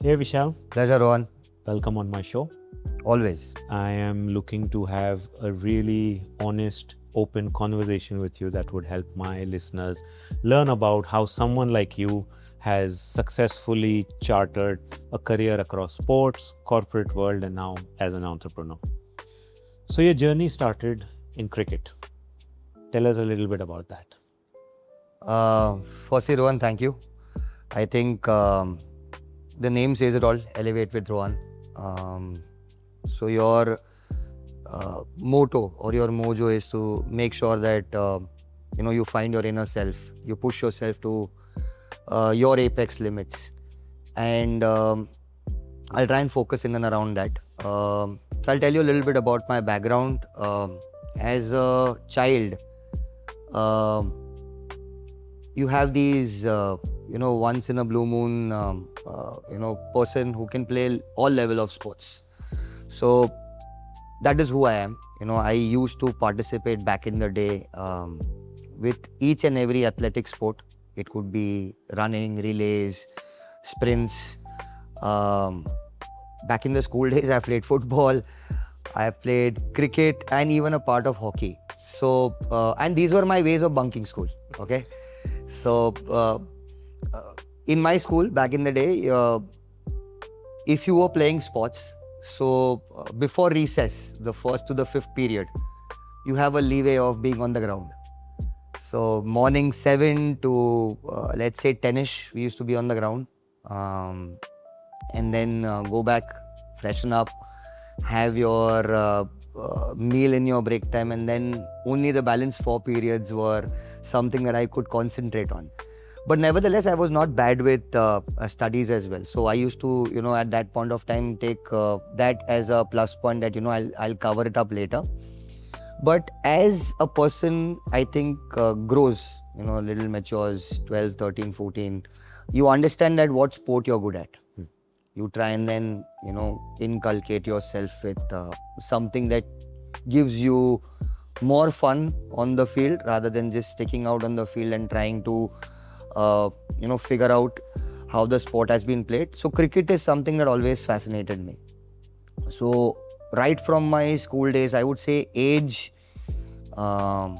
Hey Vishal, Pleasure, Rohan. welcome on my show. Always. I am looking to have a really honest, open conversation with you that would help my listeners learn about how someone like you has successfully chartered a career across sports, corporate world, and now as an entrepreneur. So your journey started in cricket. Tell us a little bit about that. Firstly, Rohan, thank you. I think the name says it all. Elevate with Rohan. So your motto or your mojo is to make sure that you find your inner self. You push yourself to your apex limits, and I'll try and focus in and around that. So I'll tell you a little bit about my background. As a child, um you have these once in a blue moon person who can play all level of sports. So that is who I am. I used to participate back in the day with each and every athletic sport. It could be running, relays, sprints. Back in the school days, I played football, I played cricket, and even a part of hockey. So and these were my ways of bunking school. Okay. So in my school back in the day, if you were playing sports, so before recess, the first to the fifth period, you have a leeway of being on the ground. So morning 7 to let's say 10ish, we used to be on the ground, and then go back, freshen up, have your meal in your break time, and then only the balance 4 periods were something that I could concentrate on. But nevertheless, I was not bad with studies as well. So I used to, at that point of time, take that as a plus point that, I'll cover it up later. But as a person, I think grows, a little matures, 12, 13, 14, you understand that what sport you're good at. You try and then, inculcate yourself with something that gives you more fun on the field rather than just sticking out on the field and trying to, figure out how the sport has been played. So cricket is something that always fascinated me. So right from my school days, I would say age 7,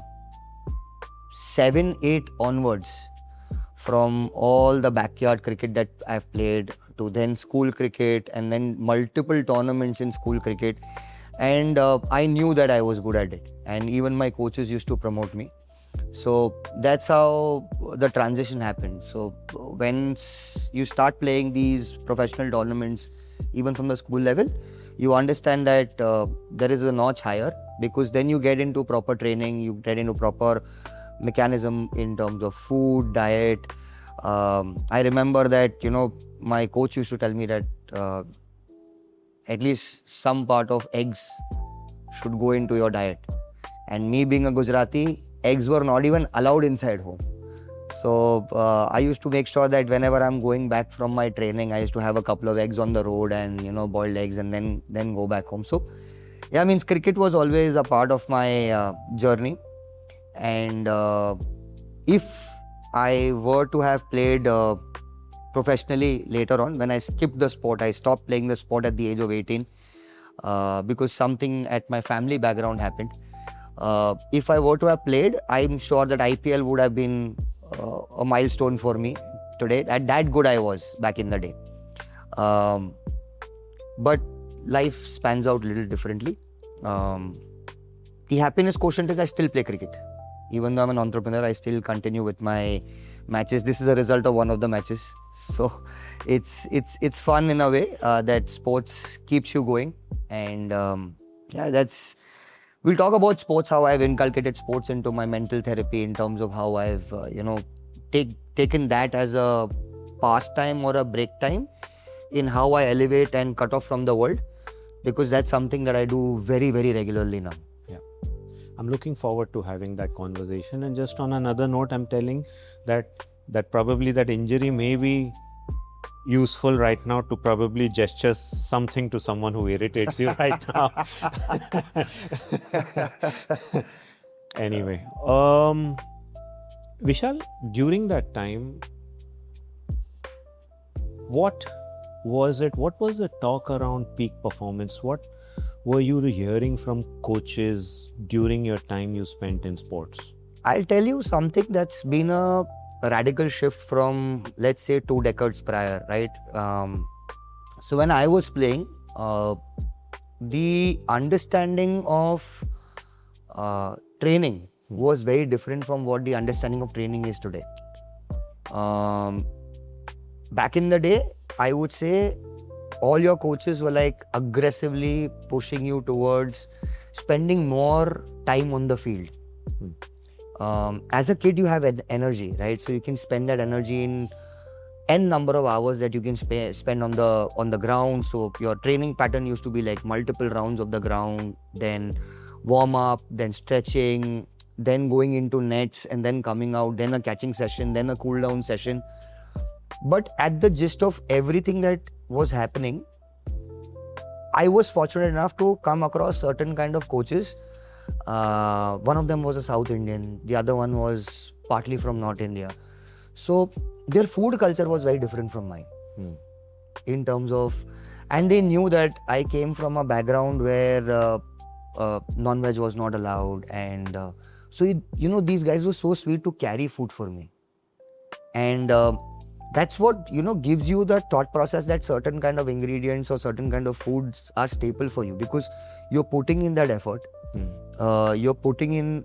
8 onwards, from all the backyard cricket that I've played to then school cricket and then multiple tournaments in school cricket. And I knew that I was good at it. And even my coaches used to promote me. So that's how the transition happened. So when you start playing these professional tournaments, even from the school level, you understand that there is a notch higher, because then you get into proper training, you get into proper mechanism in terms of food, diet. I remember that, my coach used to tell me that at least some part of eggs should go into your diet. And me being a Gujarati, eggs were not even allowed inside home. So I used to make sure that whenever I'm going back from my training, I used to have a couple of eggs on the road and, boiled eggs, and then go back home. So yeah, means cricket was always a part of my journey. And if I were to have played professionally later on, when I skipped the sport, I stopped playing the sport at the age of 18 because something at my family background happened. If I were to have played, I'm sure that IPL would have been a milestone for me today. That good I was back in the day. But life spans out a little differently. The happiness quotient is I still play cricket. Even though I'm an entrepreneur, I still continue with my matches. This is a result of one of the matches. So it's fun in a way that sports keeps you going. And we'll talk about sports, how I've inculcated sports into my mental therapy in terms of how I've, taken that as a pastime or a break time in how I elevate and cut off from the world, because that's something that I do very, very regularly now. Yeah. I'm looking forward to having that conversation. And just on another note, I'm telling that probably that injury may be useful right now to probably gesture something to someone who irritates you right now. Anyway, Vishal, during that time, what was it? What was the talk around peak performance? What were you hearing from coaches during your time you spent in sports? I'll tell you something that's been a radical shift from, let's say, 2 decades prior, right? So when I was playing, the understanding of training was very different from what the understanding of training is today. Back in the day, I would say all your coaches were like aggressively pushing you towards spending more time on the field. As a kid, you have energy, right? So you can spend that energy in n number of hours that you can spend on the ground. So your training pattern used to be like multiple rounds of the ground, then warm up, then stretching, then going into nets, and then coming out, then a catching session, then a cool down session. But at the gist of everything that was happening, I was fortunate enough to come across certain kind of coaches. One of them was a South Indian, the other one was partly from North India. So their food culture was very different from mine in terms of, and they knew that I came from a background where non-veg was not allowed, and so these guys were so sweet to carry food for me, and that's what gives you the thought process that certain kind of ingredients or certain kind of foods are staple for you, because you're putting in that effort. You're putting in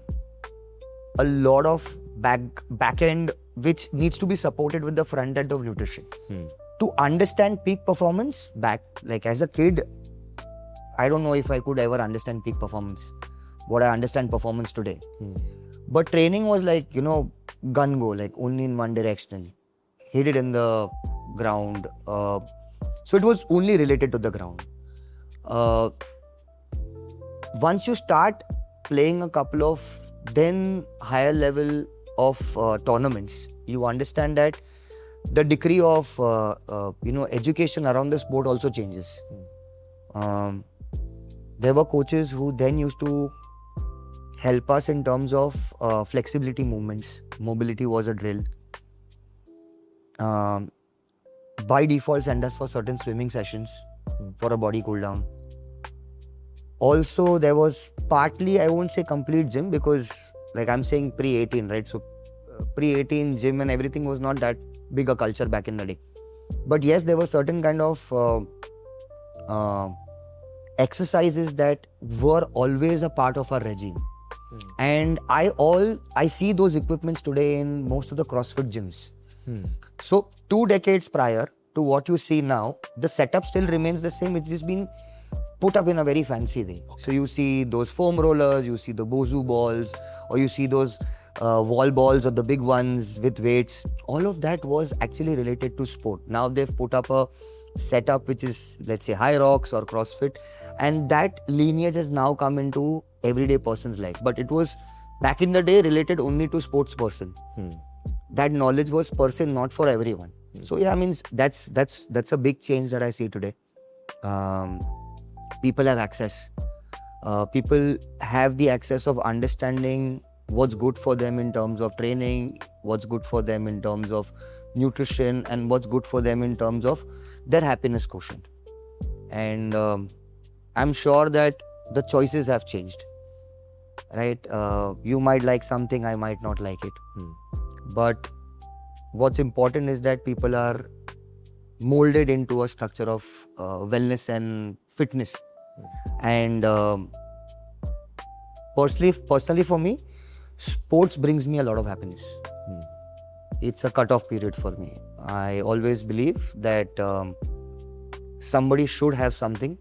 a lot of back end which needs to be supported with the front end of nutrition. To understand peak performance like as a kid, I don't know if I could ever understand peak performance, what I understand performance today. But training was like, gun go, like only in one direction. Hit it in the ground. So it was only related to the ground. Once you start playing a couple of then higher level of tournaments, you understand that the degree of education around the sport also changes. There were coaches who then used to help us in terms of flexibility movements. Mobility was a drill. By default, send us for certain swimming sessions for a body cool down. Also, there was partly, I won't say complete gym, because like I'm saying pre-18, right? So pre-18 gym and everything was not that big a culture back in the day. But yes, there were certain kind of exercises that were always a part of our regime. And I see those equipments today in most of the CrossFit gyms. So 2 decades prior to what you see now, the setup still remains the same. It's just been put up in a very fancy way. So you see those foam rollers, you see the Bozu balls, or you see those wall balls or the big ones with weights. All of that was actually related to sport. Now they've put up a setup which is, let's say, High Rocks or CrossFit, and that lineage has now come into everyday person's life. But it was back in the day related only to sports person. That knowledge was person, not for everyone. So yeah, I mean that's a big change that I see today. People have access. People have the access of understanding what's good for them in terms of training, what's good for them in terms of nutrition, and what's good for them in terms of their happiness quotient. And I'm sure that the choices have changed, right? You might like something, I might not like it. But what's important is that people are molded into a structure of wellness and fitness. And personally for me, sports brings me a lot of happiness. It's a cut-off period for me. I always believe that somebody should have something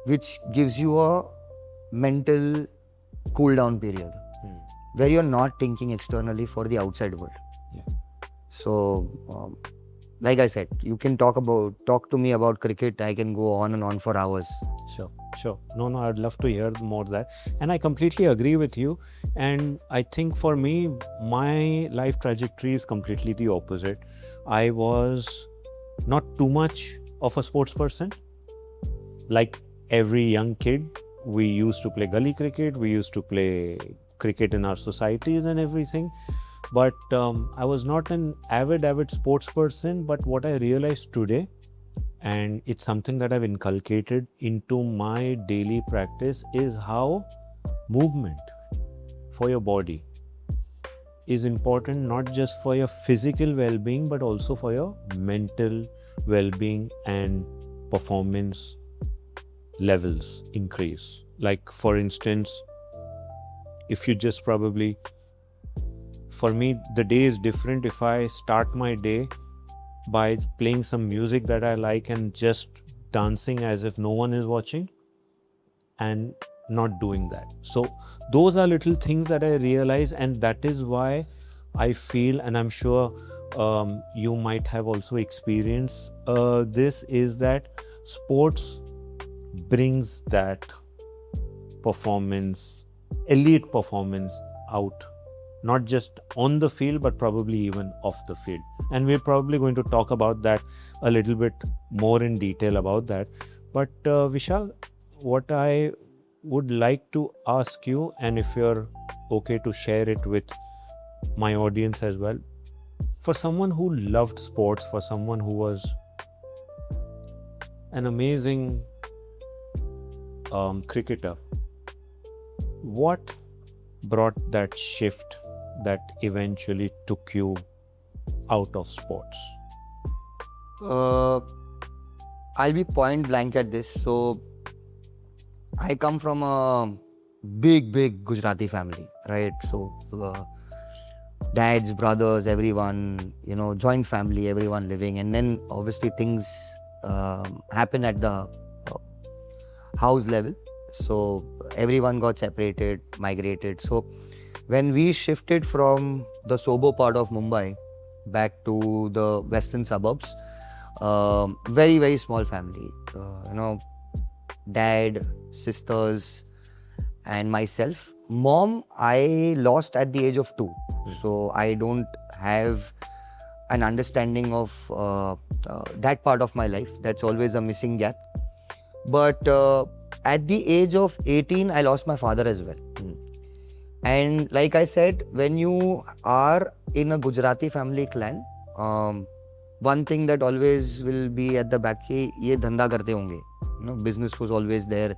which gives you a mental cool-down period where you're not thinking externally for the outside world. So, like I said, you can talk to me about cricket. I can go on and on for hours. Sure. No, I'd love to hear more of that. And I completely agree with you. And I think for me, my life trajectory is completely the opposite. I was not too much of a sports person. Like every young kid, we used to play gully cricket. We used to play cricket in our societies and everything. But I was not an avid sports person. But what I realized today, and it's something that I've inculcated into my daily practice, is how movement for your body is important, not just for your physical well-being but also for your mental well-being and performance levels increase. Like, for instance, if you just probably, for me, the day is different if I start my day by playing some music that I like and just dancing as if no one is watching, and not doing that. So those are little things that I realize, and that is why I feel, and I'm sure you might have also experienced this, is that sports brings that performance, elite performance out, not just on the field but probably even off the field. And we're probably going to talk about that a little bit more in detail about that. But Vishal, what I would like to ask you, and if you're okay to share it with my audience as well, for someone who loved sports, for someone who was an amazing cricketer, what brought that shift that eventually took you out of sports? I'll be point blank at this. So I come from a big Gujarati family, right? So dads, brothers, everyone, joint family, everyone living. And then obviously things happen at the house level. So everyone got separated, migrated. So when we shifted from the Sobo part of Mumbai back to the western suburbs, very small family, dad, sisters, and myself. Mom, I lost at the age of 2. So I don't have an understanding of that part of my life. That's always a missing gap. But at the age of 18, I lost my father as well. And like I said, when you are in a Gujarati family clan, one thing that always will be at the back, ye dhanda karte honge. Business was always there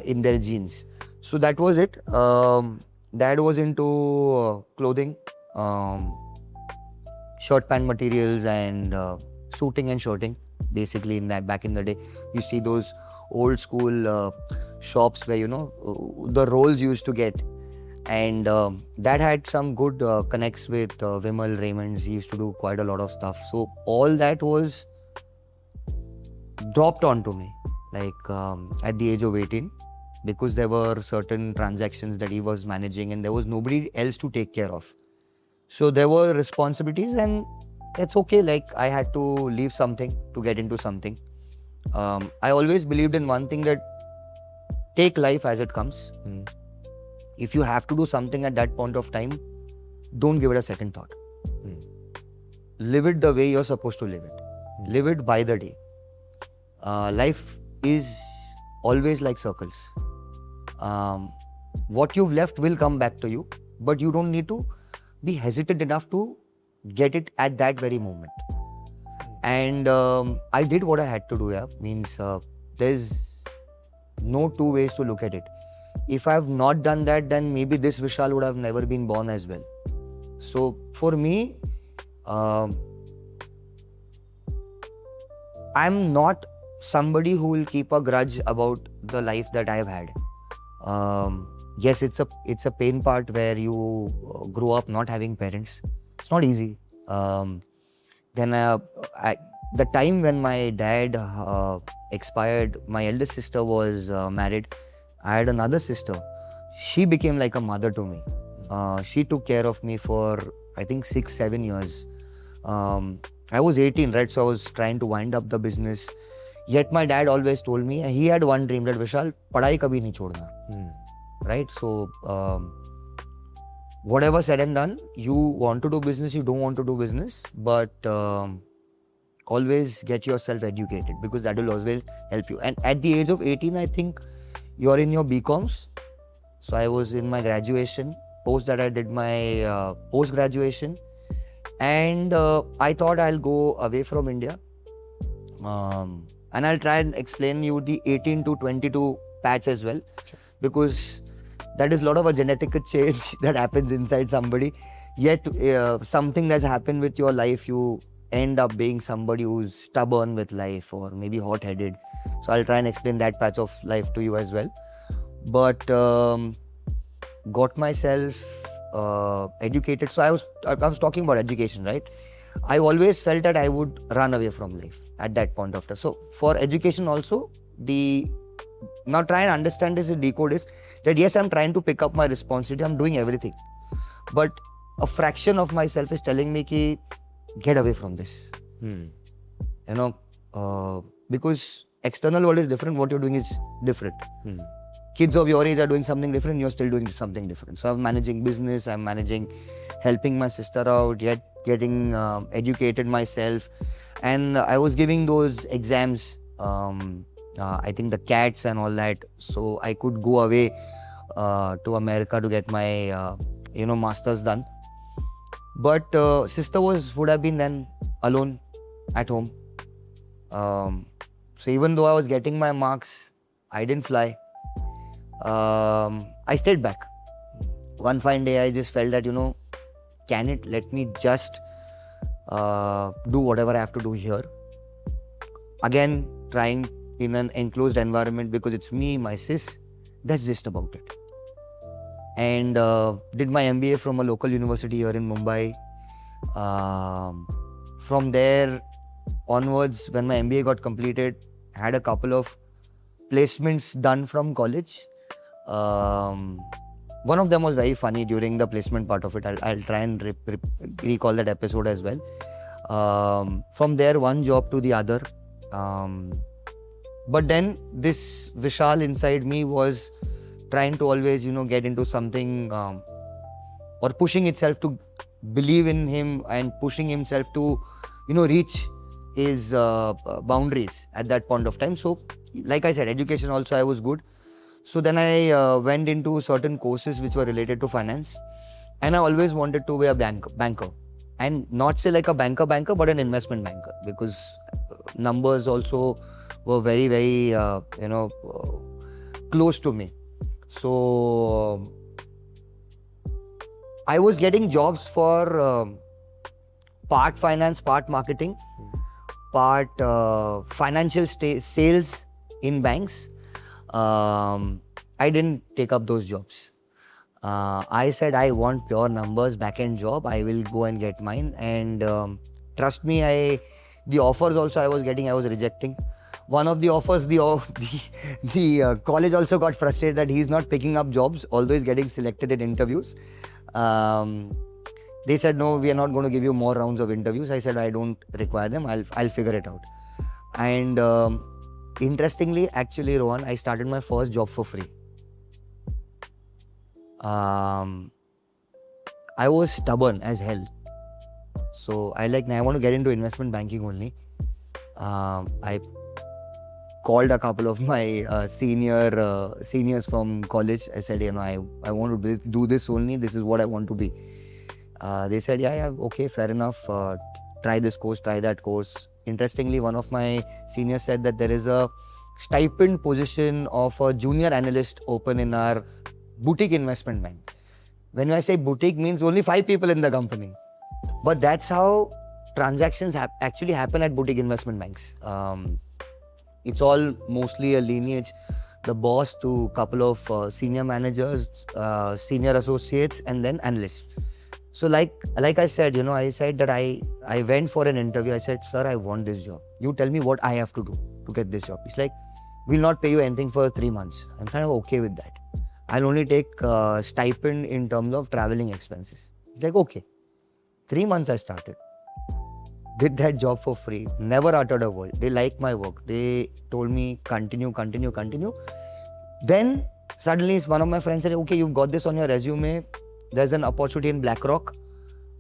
in their genes. So that was it. Dad was into clothing, shirt pant materials, and suiting and shirting. Basically, in that back in the day, you see those old school shops where the rolls used to get. And Dad had some good connects with Vimal, Raymonds. He used to do quite a lot of stuff. So all that was dropped onto me, like at the age of 18, because there were certain transactions that he was managing and there was nobody else to take care of. So there were responsibilities, and it's okay. Like, I had to leave something to get into something. I always believed in one thing, that take life as it comes. If you have to do something at that point of time, don't give it a second thought. Live it the way you're supposed to live it. Live it by the day. Life is always like circles. What you've left will come back to you, but you don't need to be hesitant enough to get it at that very moment. And I did what I had to do. Means there's no two ways to look at it. If I've not done that, then maybe this Vishal would have never been born as well. So for me, I'm not somebody who will keep a grudge about the life that I've had. Yes, it's a pain part where you grow up not having parents. It's not easy. Then the time when my dad expired, my eldest sister was married. I had another sister. She became like a mother to me. She took care of me for, I think, 6-7 years. I was 18, right? So I was trying to wind up the business. Yet my dad always told me, he had one dream, that Vishal, padhai kabhi nahi chodna. Right? So whatever said and done, you want to do business, you don't want to do business, but always get yourself educated, because that will always help you. And at the age of 18, I think you're in your BComs. So I was in my graduation. post that I did my post-graduation, and I thought I'll go away from India. And I'll try and explain you the 18 to 22 patch as well, because that is a lot of a genetic change that happens inside somebody. Yet something that's happened with your life, you end up being somebody who's stubborn with life or maybe hot-headed. So I'll try and explain that patch of life to you as well. But got myself educated. So I was talking about education, right? I always felt that I would run away from life at that point of time. So for education also, now try and understand this, decode is that yes, I'm trying to pick up my responsibility, I'm doing everything. But a fraction of myself is telling me ki get away from this. You know, because external world is different, what you're doing is different. Kids of your age are doing something different, you're still doing something different. So I'm managing business, I'm managing, helping my sister out, yet getting educated myself. And I was giving those exams, I think the CATs and all that. So I could go away to America to get my, master's done. But sister would have been then alone at home. So even though I was getting my marks, I didn't fly. I stayed back. One fine day, I just felt that, can it let me just do whatever I have to do here? Again, trying in an enclosed environment because it's me, my sis. That's just about it. And did my MBA from a local university here in Mumbai. From there onwards, when my MBA got completed, had a couple of placements done from college. One of them was very funny during the placement part of it. I'll try and recall that episode as well. From there, one job to the other. But then this Vishal inside me was trying to always, get into something or pushing itself to believe in him and pushing himself to, reach his boundaries at that point of time. So, like I said, education also I was good. So then I went into certain courses which were related to finance, and I always wanted to be a banker, and not say like a banker, but an investment banker, because numbers also were very, very, close to me. So I was getting jobs for part finance, part marketing, part financial sales in banks. I didn't take up those jobs. I said I want pure numbers, back-end job. I will go and get mine. And trust me, the offers also I was getting, I was rejecting. One of the offers, the college also got frustrated that he's not picking up jobs, although he's getting selected in interviews. They said, no, we are not going to give you more rounds of interviews. I said, I don't require them. I'll figure it out. And interestingly, actually, Rohan, I started my first job for free. I was stubborn as hell. So I want to get into investment banking only. I called a couple of my seniors from college. I said, I want to do this only. This is what I want to be. They said, yeah, okay, fair enough. Try this course, try that course. Interestingly, one of my seniors said that there is a stipend position of a junior analyst open in our boutique investment bank. When I say boutique, means only 5 people in the company. But that's how transactions actually happen at boutique investment banks. It's all mostly a lineage. The boss to a couple of senior managers, senior associates, and then analysts. So like I said, I said that I went for an interview. I said, sir, I want this job. You tell me what I have to do to get this job. It's like, we'll not pay you anything for 3 months. I'm kind of okay with that. I'll only take stipend in terms of traveling expenses. It's like, okay. 3 months I started. Did that job for free. Never uttered a word. They liked my work. They told me, continue. Then suddenly one of my friends said, okay, you've got this on your resume. There's an opportunity in BlackRock.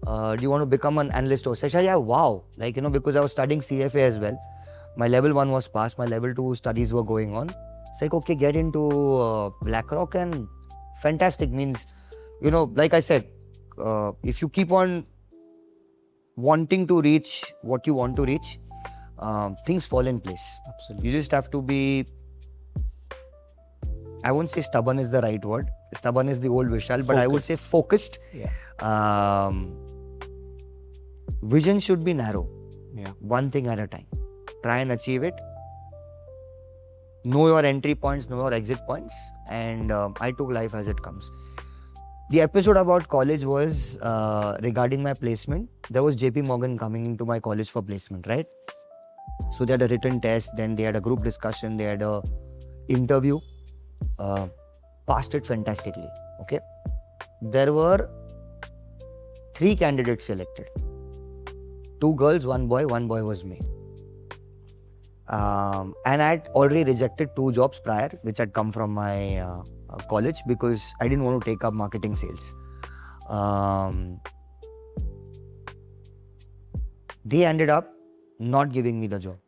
Do you want to become an analyst? I said, yeah, wow. Because I was studying CFA as well. My level 1 was passed. My level 2 studies were going on. It's like, okay, get into BlackRock, and fantastic, means like I said, if you keep on wanting to reach what you want to reach, things fall in place. Absolutely. You just have to be, I won't say stubborn is the right word. Stubborn is the old Vishal, but I would say focused. Yeah. Vision should be narrow. Yeah. One thing at a time. Try and achieve it. Know your entry points, know your exit points, and I took life as it comes. The episode about college was regarding my placement. There was JP Morgan coming into my college for placement, right? So they had a written test, then they had a group discussion, they had a interview. Passed it fantastically. Okay. There were 3 candidates selected. 2 girls, 1 boy. 1 boy was me. And I had already rejected 2 jobs prior, which had come from my college, because I didn't want to take up marketing sales. They ended up not giving me the job.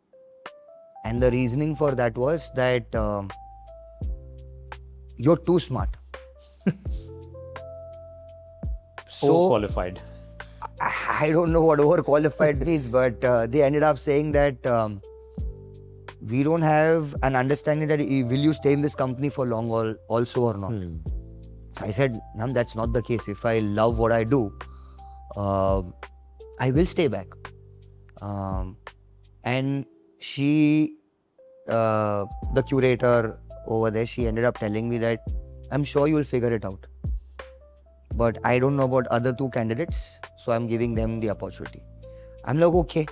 And the reasoning for that was that you're too smart. So Overqualified. I don't know what overqualified means, but they ended up saying that we don't have an understanding that will you stay in this company for long also or not. So I said, ma'am, that's not the case. If I love what I do, I will stay back. And she, the curator over there, she ended up telling me that I'm sure you'll figure it out. But I don't know about other 2 candidates, so I'm giving them the opportunity. I'm like, okay,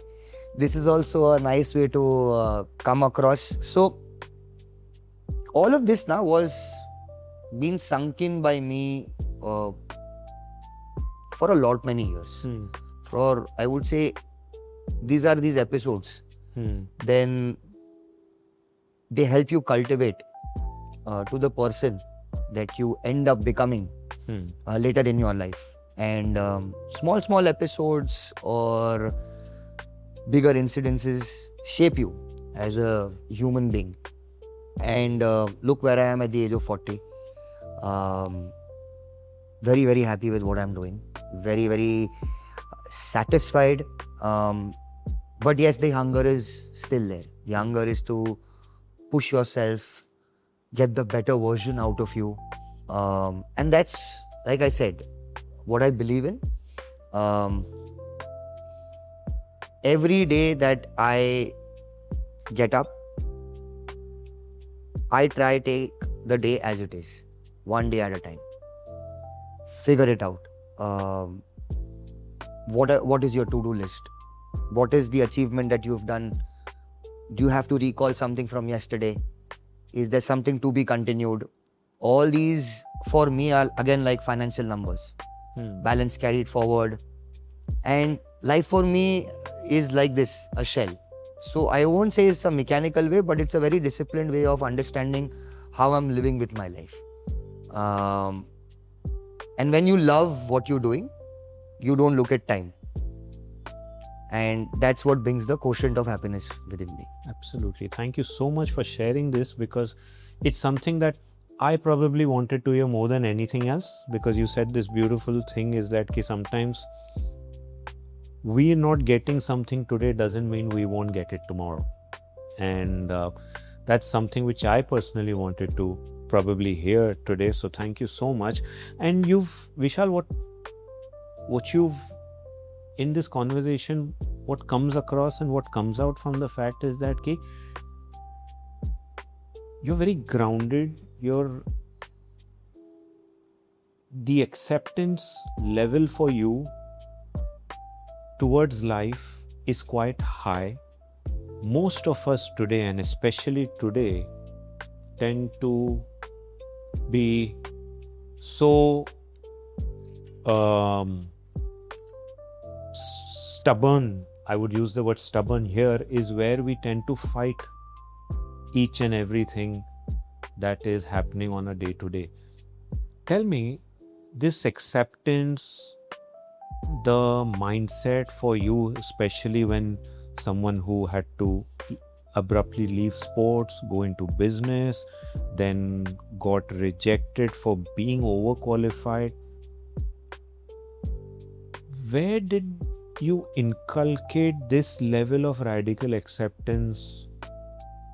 this is also a nice way to come across. So all of this now was being sunk in by me for a lot many years. For, I would say, these episodes. Then they help you cultivate to the person that you end up becoming later in your life. And small episodes or bigger incidences shape you as a human being. And look where I am at the age of 40. Very, very happy with what I'm doing. Very, very satisfied. But yes, the hunger is still there. The hunger is to push yourself, get the better version out of you. And that's, like I said, what I believe in. Every day that I get up, I try take the day as it is, one day at a time. Figure it out. What is your to-do list? What is the achievement that you've done? Do you have to recall something from yesterday? Is there something to be continued? All these for me are again like financial numbers. Balance carried forward. And life for me is like this, a shell. So I won't say it's a mechanical way, but it's a very disciplined way of understanding how I'm living with my life. And when you love what you're doing, you don't look at time. And that's what brings the quotient of happiness within me. Absolutely. Thank you so much for sharing this, because it's something that I probably wanted to hear more than anything else, because you said this beautiful thing is that sometimes we're not getting something today doesn't mean we won't get it tomorrow. And that's something which I personally wanted to probably hear today. So thank you so much. And Vishal, what you've in this conversation, what comes across and what comes out from the fact is that you're very grounded. The acceptance level for you towards life is quite high. Most of us today, and especially today, tend to be so stubborn. I would use the word stubborn here, is where we tend to fight each and everything that is happening on a day-to-day. Tell me, this acceptance, the mindset for you, especially when someone who had to abruptly leave sports, go into business, then got rejected for being overqualified. where did you inculcate this level of radical acceptance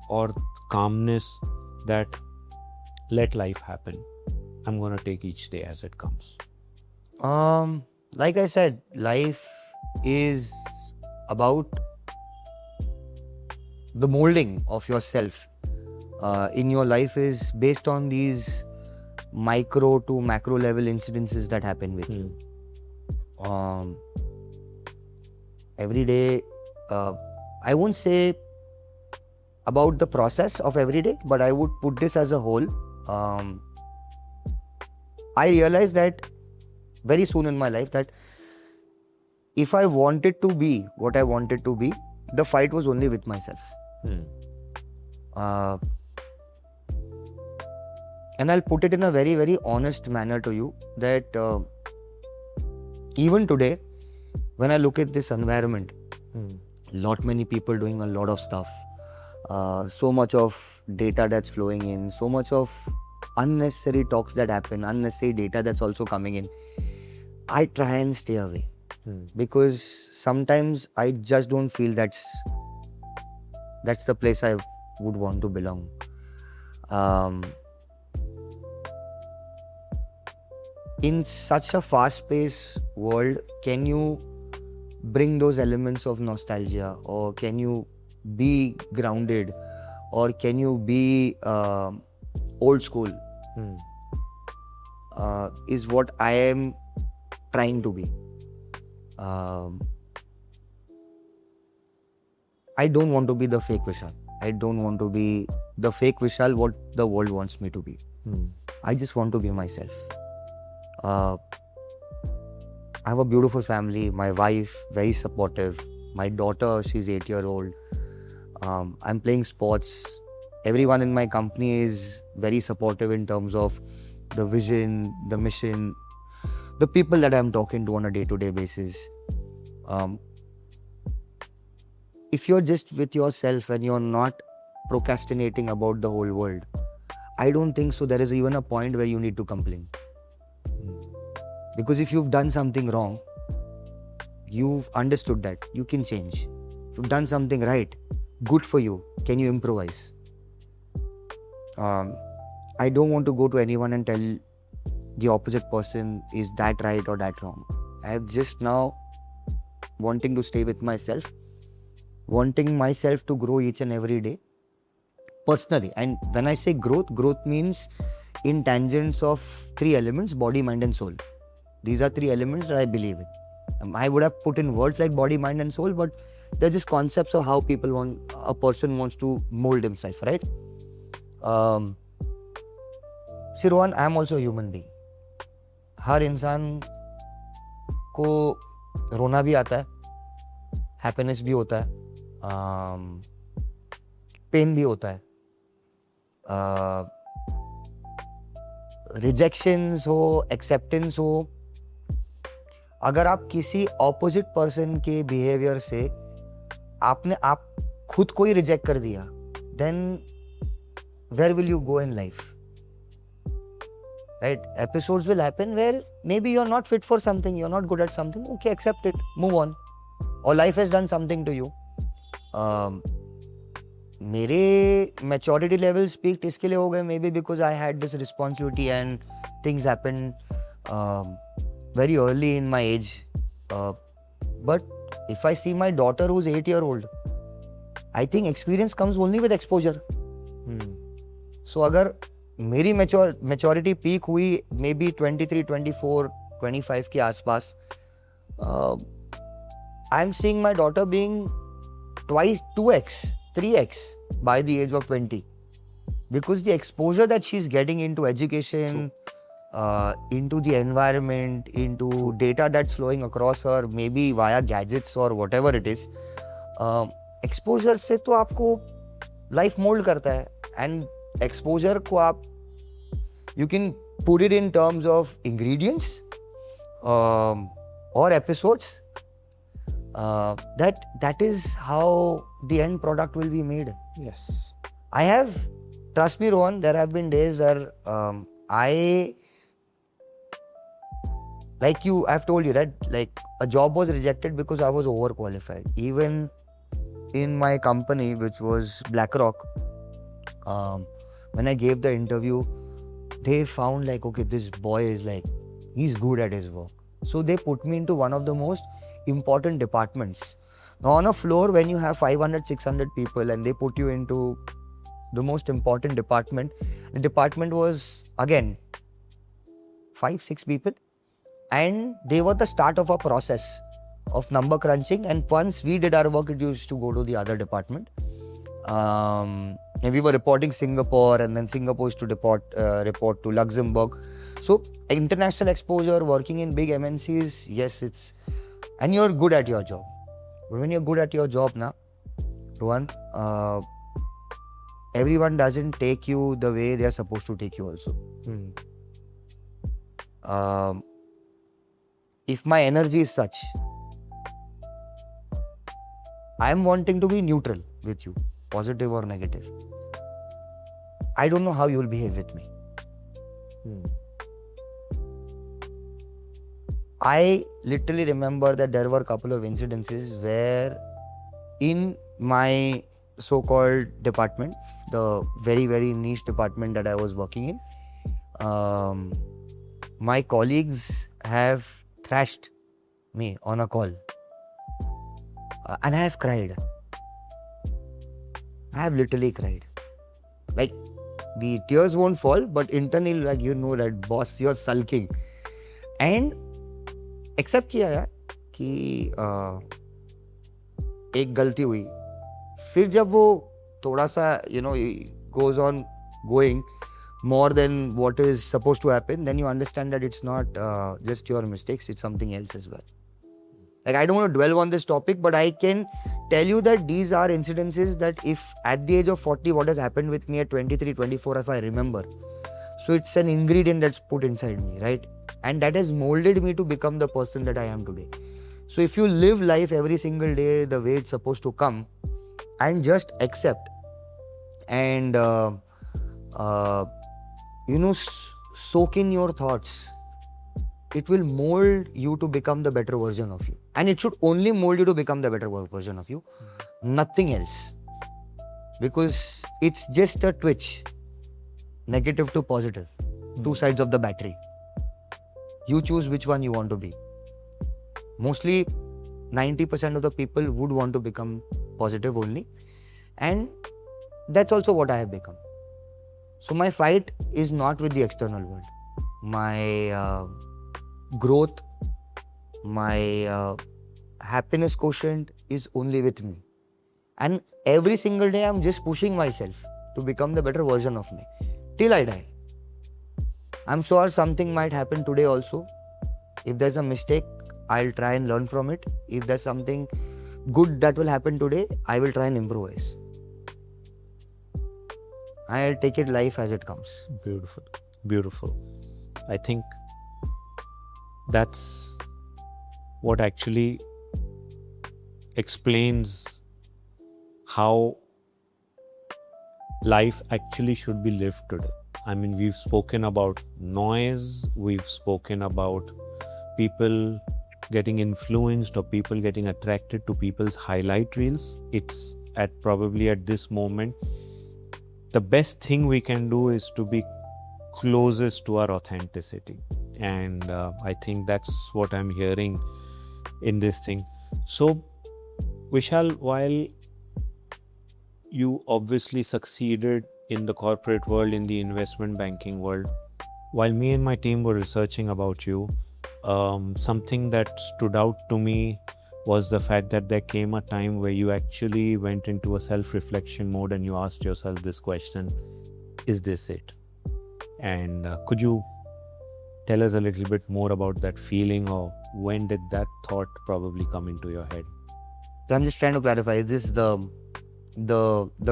or calmness that let life happen? I'm going to take each day as it comes. Like I said, life is about the molding of yourself in your life is based on these micro to macro level incidences that happen with you. Every day, I won't say about the process of every day, but I would put this as a whole. I realized that very soon in my life that if I wanted to be what I wanted to be, the fight was only with myself. And I'll put it in a very, very honest manner to you that even today, when I look at this environment, lot many people doing a lot of stuff, so much of data that's flowing in, so much of unnecessary talks that happen, unnecessary data that's also coming in, I try and stay away because sometimes I just don't feel that's the place I would want to belong. In such a fast-paced world, can you bring those elements of nostalgia, or can you be grounded, or can you be old school? Is what I am trying to be. I don't want to be the fake Vishal. I don't want to be the fake Vishal what the world wants me to be. I just want to be myself. I have a beautiful family. My wife, very supportive. My daughter, she's 8-year-old. I'm playing sports. Everyone in my company is very supportive in terms of the vision, the mission, the people that I'm talking to on a day-to-day basis. If you're just with yourself and you're not procrastinating about the whole world, I don't think so there is even a point where you need to complain. Because if you've done something wrong, you've understood that you can change. If you've done something right, good for you. Can you improvise? I don't want to go to anyone and tell the opposite person is that right or that wrong. I have just now wanting to stay with myself, wanting myself to grow each and every day personally. And when I say growth means in tangents of 3 elements: body, mind and soul. These are 3 elements that I believe in. I would have put in words like body, mind and soul, but they're just concepts of how a person wants to mold himself, right? See Rohan, I am also a human being. हर इंसान को रोना भी आता है, happiness भी होता है, pen भी होता है, रिजेक्शंस हो, एक्सेप्टेंस हो. अगर आप किसी ऑपोजिट पर्सन के बिहेवियर से आप खुद को ही रिजेक्ट कर दिया, then where will you go in life? Right? Episodes will happen where maybe you're not fit for something, you're not good at something. Okay, accept it, move on. Or life has done something to you. मेरे maturity levels peaked इसके लिए हो गए, maybe because I had this responsibility and things happened very early in my age. But if I see my daughter who's 8-year-old, I think experience comes only with exposure. So अगर मेरी maturity peak हुई may be 23, 24, 25 के आसपास, I am seeing my daughter being twice 2x 3x by the age of 20 because the exposure that she's getting into education, into the environment, into data that's flowing across her, maybe via gadgets or whatever it is, exposure से तो आपको life mold करता है. And exposure को आप you can put it in terms of ingredients or episodes. That is how the end product will be made. Yes. Trust me Rohan, there have been days where I like I've told you that like a job was rejected because I was overqualified. Even in my company, which was BlackRock, when I gave the interview, they found like, okay, this boy is like, he's good at his work. So they put me into one of the most important departments. Now on a floor, when you have 500, 600 people and they put you into the most important department, the department was again 5, 6 people, and they were the start of a process of number crunching. And once we did our work, it used to go to the other department. And we were reporting Singapore, and then Singapore used to report to Luxembourg. So international exposure, working in big MNCs, yes, and you're good at your job. But when you're good at your job now, Rohan, everyone doesn't take you the way they are supposed to take you also. If my energy is such, I'm wanting to be neutral with you, positive or negative. I don't know how you'll behave with me. I literally remember that there were a couple of incidences where in my so-called department, the very, very niche department that I was working in, my colleagues have thrashed me on a call. And I have cried. I have literally cried. Like, the tears won't fall, but internally, like, you know that, boss, you're sulking. And accept किया यार कि एक गलती हुई. फिर जब वो थोड़ा सा, goes on going more than what is supposed to happen, then you understand that it's not just your mistakes, it's something else as well. Like, I don't want to dwell on this topic, but I can tell you that these are incidences that if at the age of 40, what has happened with me at 23, 24, if I remember. So it's an ingredient that's put inside me, right? And that has molded me to become the person that I am today. So if you live life every single day the way it's supposed to come and just accept and, soak in your thoughts, it will mold you to become the better version of you. And it should only mold you to become the better version of you. Nothing else. Because it's just a twitch. Negative to positive. Two sides of the battery. You choose which one you want to be. Mostly 90% of the people would want to become positive only. And that's also what I have become. So my fight is not with the external world. My growth, my happiness quotient is only with me. And every single day I'm just pushing myself to become the better version of me. Till I die. I'm sure something might happen today also. If there's a mistake, I'll try and learn from it. If there's something good that will happen today, I will try and improvise. I'll take it life as it comes. Beautiful. Beautiful. I think that's what actually explains how life actually should be lived today. I mean, we've spoken about noise, we've spoken about people getting influenced or people getting attracted to people's highlight reels. It's probably at this moment, the best thing we can do is to be closest to our authenticity. And I think that's what I'm hearing in this thing. So, Vishal, while you obviously succeeded in the corporate world, in the investment banking world, while me and my team were researching about you, something that stood out to me was the fact that there came a time where you actually went into a self-reflection mode and you asked yourself this question, is this it? And could you tell us a little bit more about that feeling, or when did that thought probably come into your head? So I'm just trying to clarify, is this the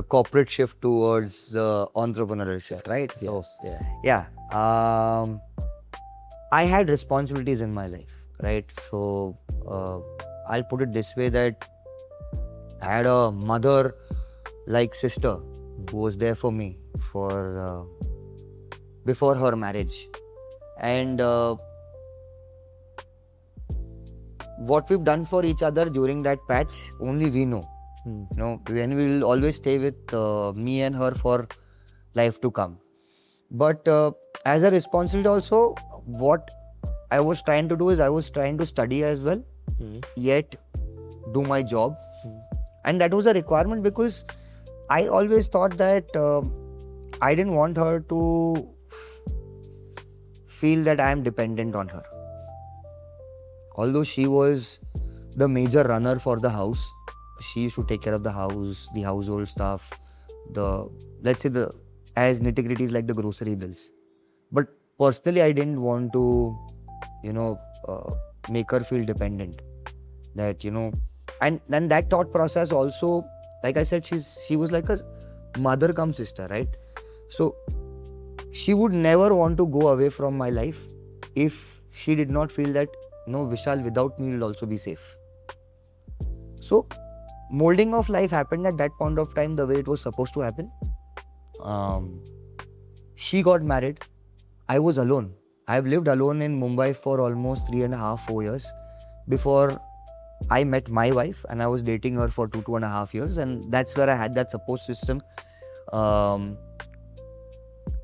corporate shift towards the entrepreneurial shift, right? Yes. So, yeah. I had responsibilities in my life, right? So I'll put it this way, that I had a mother-like sister who was there for me before her marriage. And what we've done for each other during that patch, only we know. You know, and we will always stay with me and her for life to come. But as a responsibility also, what I was trying to do is I was trying to study as well, yet do my job. And that was a requirement because I always thought that I didn't want her to feel that I am dependent on her. Although she was the major runner for the house, she used to take care of the house, the household stuff, let's say as nitty-gritties like the grocery bills. But personally, I didn't want to, make her feel dependent. That, and then that thought process also, like I said, she was like a mother cum sister, right? So she would never want to go away from my life if she did not feel that, Vishal without me will also be safe. So molding of life happened at that point of time the way it was supposed to happen. She got married. I was alone. I've lived alone in Mumbai for almost 3.5-4 years before I met my wife, and I was dating her for 2.5 years, and that's where I had that support system.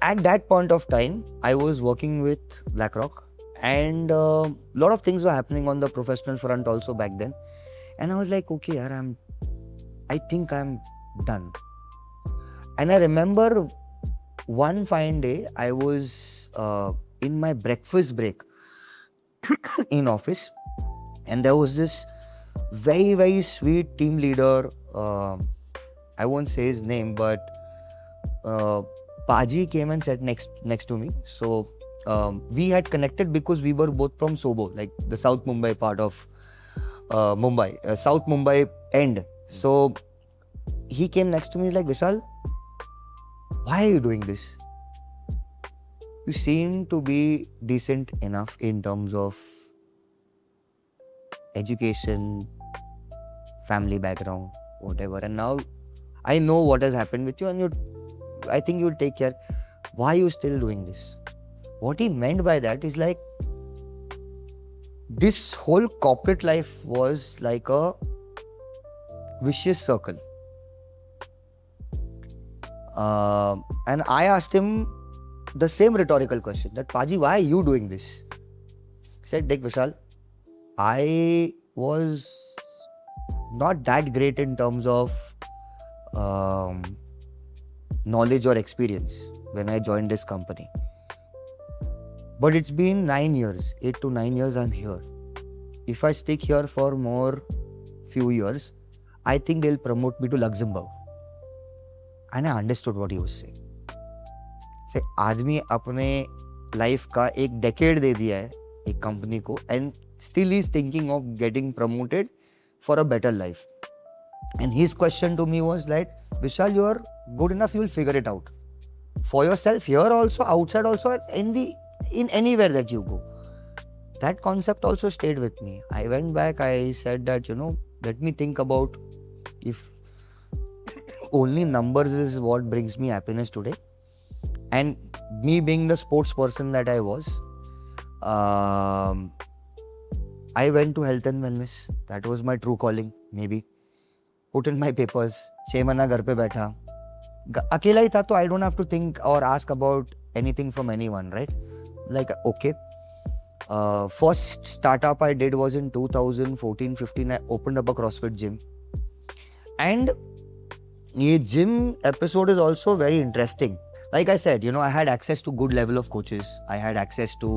At that point of time, I was working with BlackRock, and a lot of things were happening on the professional front also back then. And I was like, okay, yaar, I think I'm done. And I remember one fine day, I was in my breakfast break in office, and there was this very, very sweet team leader. I won't say his name, but Paji came and sat next to me. So we had connected because we were both from Sobo, like the South Mumbai part of Mumbai, South Mumbai end. So he came next to me like, Vishal, why are you doing this? You seem to be decent enough in terms of education, family background, whatever. And now I know what has happened with you, and I think you'll take care. Why are you still doing this? What he meant by that is like, this whole corporate life was like a vicious circle. And I asked him the same rhetorical question, that Paji, why are you doing this? He said, Dek Vishal, I was not that great in terms of knowledge or experience when I joined this company. But it's been 9 years, 8 to 9 years I'm here. If I stick here for more few years, I think they'll promote me to Luxembourg. And I understood what he was saying. Say, आदमी अपने life का एक decade दे दिया है एक company को, and still he's thinking of getting promoted for a better life. And his question to me was like, Vishal, you're good enough, you'll figure it out. For yourself, here also, outside also, in anywhere that you go. That concept also stayed with me. I went back, I said that, let me think about if only numbers is what brings me happiness today. And me being the sports person that I was, I went to health and wellness. That was my true calling, maybe. Put in my papers, 6 months घर पे बैठा. अकेला ही था, तो I don't have to think or ask about anything from anyone, right? Like, okay. First startup I did was in 2014-15. I opened up a CrossFit gym. And the gym episode is also very interesting. Like I said, I had access to good level of coaches. I had access to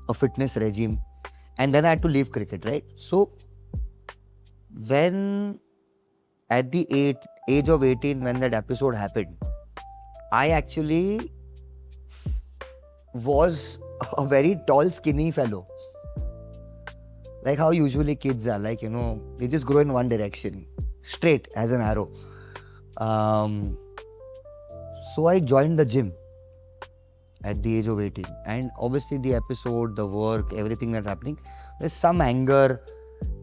a fitness regime. And then I had to leave cricket, right? So, when at the age of 18, when that episode happened, I actually was a very tall, skinny fellow. Like how usually kids are, like, they just grow in one direction, straight as an arrow. So I joined the gym at the age of 18. And obviously the episode, the work, everything that's happening, there's some anger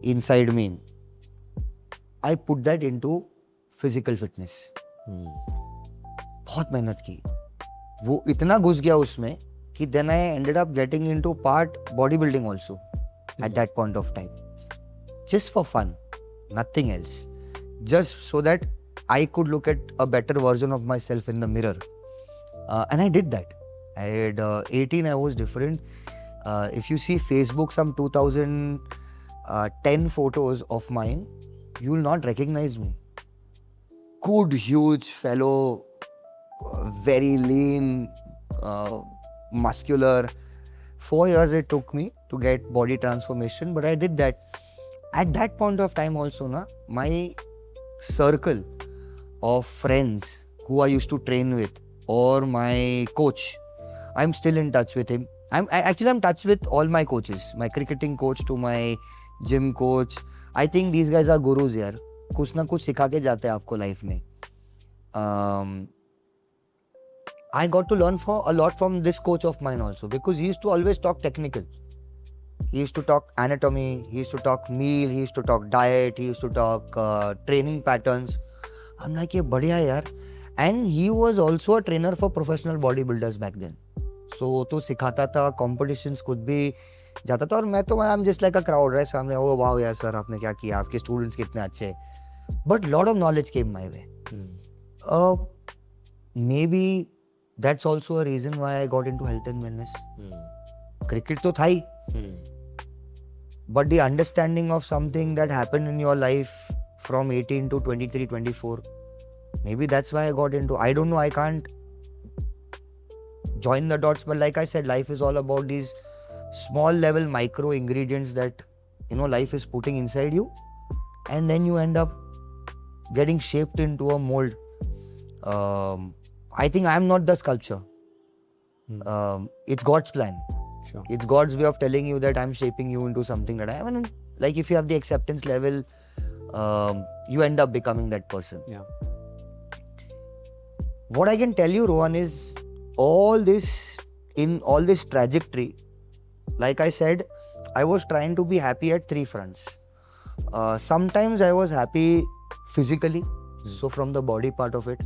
inside me. I put that into physical fitness. बहुत मेहनत की. वो इतना घुस गया उसमें कि then I ended up getting into part bodybuilding also. at that point of time. Just for fun, nothing else. Just so that I could look at a better version of myself in the mirror. And I did that. At 18, I was different. If you see Facebook, some 2010 photos of mine, you will not recognize me. Good, huge fellow, very lean, muscular. 4 years it took me to get body transformation, but I did that. At that point of time also, my circle of friends who I used to train with, or my coach, I'm still in touch with him. I'm in touch with all my coaches, my cricketing coach to my gym coach. I think these guys are gurus यार. कुछ ना कुछ सिखा के जाते हैं आपको life में. I got to learn a lot from this coach of mine also, because he used to always talk technical. He used to talk anatomy, he used to talk meal, he used to talk diet, he used to talk training patterns. I'm like, ये बढ़िया है यार. And he was also a trainer for professional bodybuilders back then. So तो सिखाता था, competitions खुद भी जाता था, और मैं तो I'm just like a crowd, right? सामने, oh wow यार सर आपने क्या किया, आपके students कितने अच्छे. But lot of knowledge came my way. Maybe that's also a reason why I got into health and wellness. Cricket तो था ही. But the understanding of something that happened in your life from 18 to 23, 24, maybe that's why I got into. I don't know, I can't join the dots, but like I said, life is all about these small level micro ingredients that life is putting inside you, and then you end up getting shaped into a mold. I think I'm not the sculpture. It's God's plan. Sure. It's God's way of telling you that I'm shaping you into something that I am. And like if you have the acceptance level, you end up becoming that person. Yeah. What I can tell you, Rohan, is in all this trajectory, like I said, I was trying to be happy at three fronts. Sometimes I was happy physically, so from the body part of it.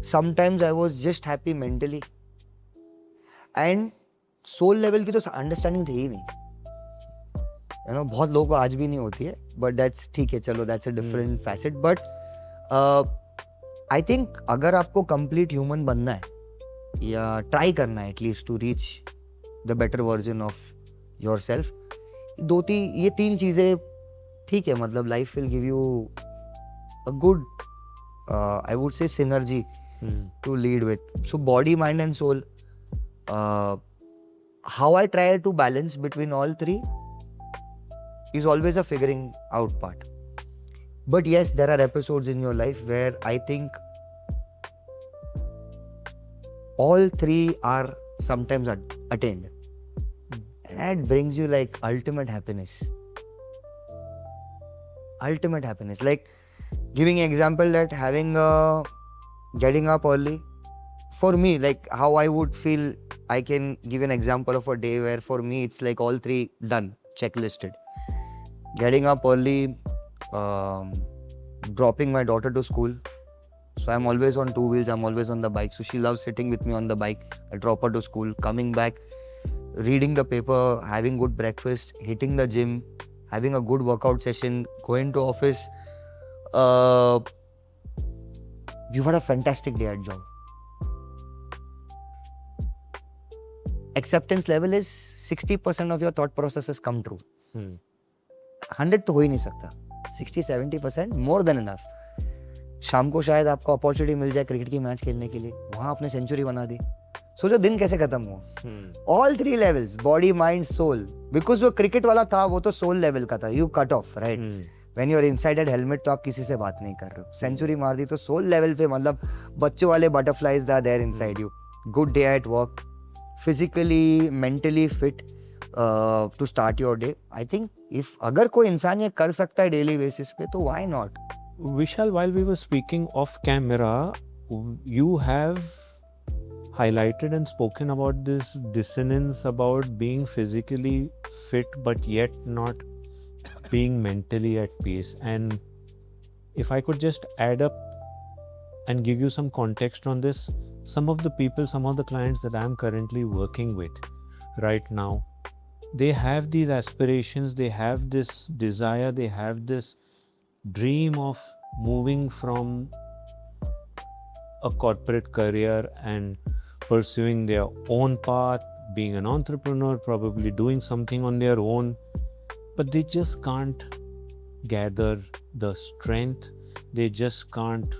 Sometimes I was just happy mentally. And soul level की तो understanding थी ही नहीं. बहुत लोगों को आज भी नहीं होती है, but that's ठीक है, चलो, that's a different facet. But I think अगर आपको complete human बनना है, या try करना है at least to reach the better version of yourself, ये तीन चीजें ठीक है, मतलब life will give you a good, I would say, synergy to lead with. So body, mind and soul. How I try to balance between all three is always a figuring out part. But yes, there are episodes in your life where I think all three are sometimes attained. And that brings you like ultimate happiness. Ultimate happiness. Like giving an example that getting up early, for me, like how I would feel, I can give an example of a day where for me it's like all three done, checklisted. Getting up early, dropping my daughter to school. So I'm always on two wheels, I'm always on the bike. So she loves sitting with me on the bike. I drop her to school, coming back, reading the paper, having good breakfast, hitting the gym, having a good workout session, going to office. You've had a fantastic day at job. Acceptance level is 60% of your thought processes come true. 100 तो हो ही नहीं सकता. 60-70% more than enough. शाम को शायद आपको opportunity मिल जाए cricket की मैच खेलने के लिए, वहां आपने सेंचुरी बना दी. सोचो दिन कैसे खत्म हुआ. All three levels, body, mind, soul. Because जो क्रिकेट वाला था वो तो सोल लेवल का था. You cut off, right? When you're inside that helmet तो आप किसी से बात नहीं कर रहे हो. सेंचुरी मार दी तो सोल लेवल पे, मतलब बच्चों वाले butterflies are there inside you. Good day at work. Physically, mentally fit to start your day. I think if अगर कोई इंसान ये कर सकता है daily basis पे, तो why not? Vishal, while we were speaking off camera, you have highlighted and spoken about this dissonance about being physically fit but yet not being mentally at peace. And if I could just add up and give you some context on this, some of the people, some of the clients that I'm currently working with right now, they have these aspirations, they have this desire, they have this dream of moving from a corporate career and pursuing their own path, being an entrepreneur, probably doing something on their own, but they just can't gather the strength, they just can't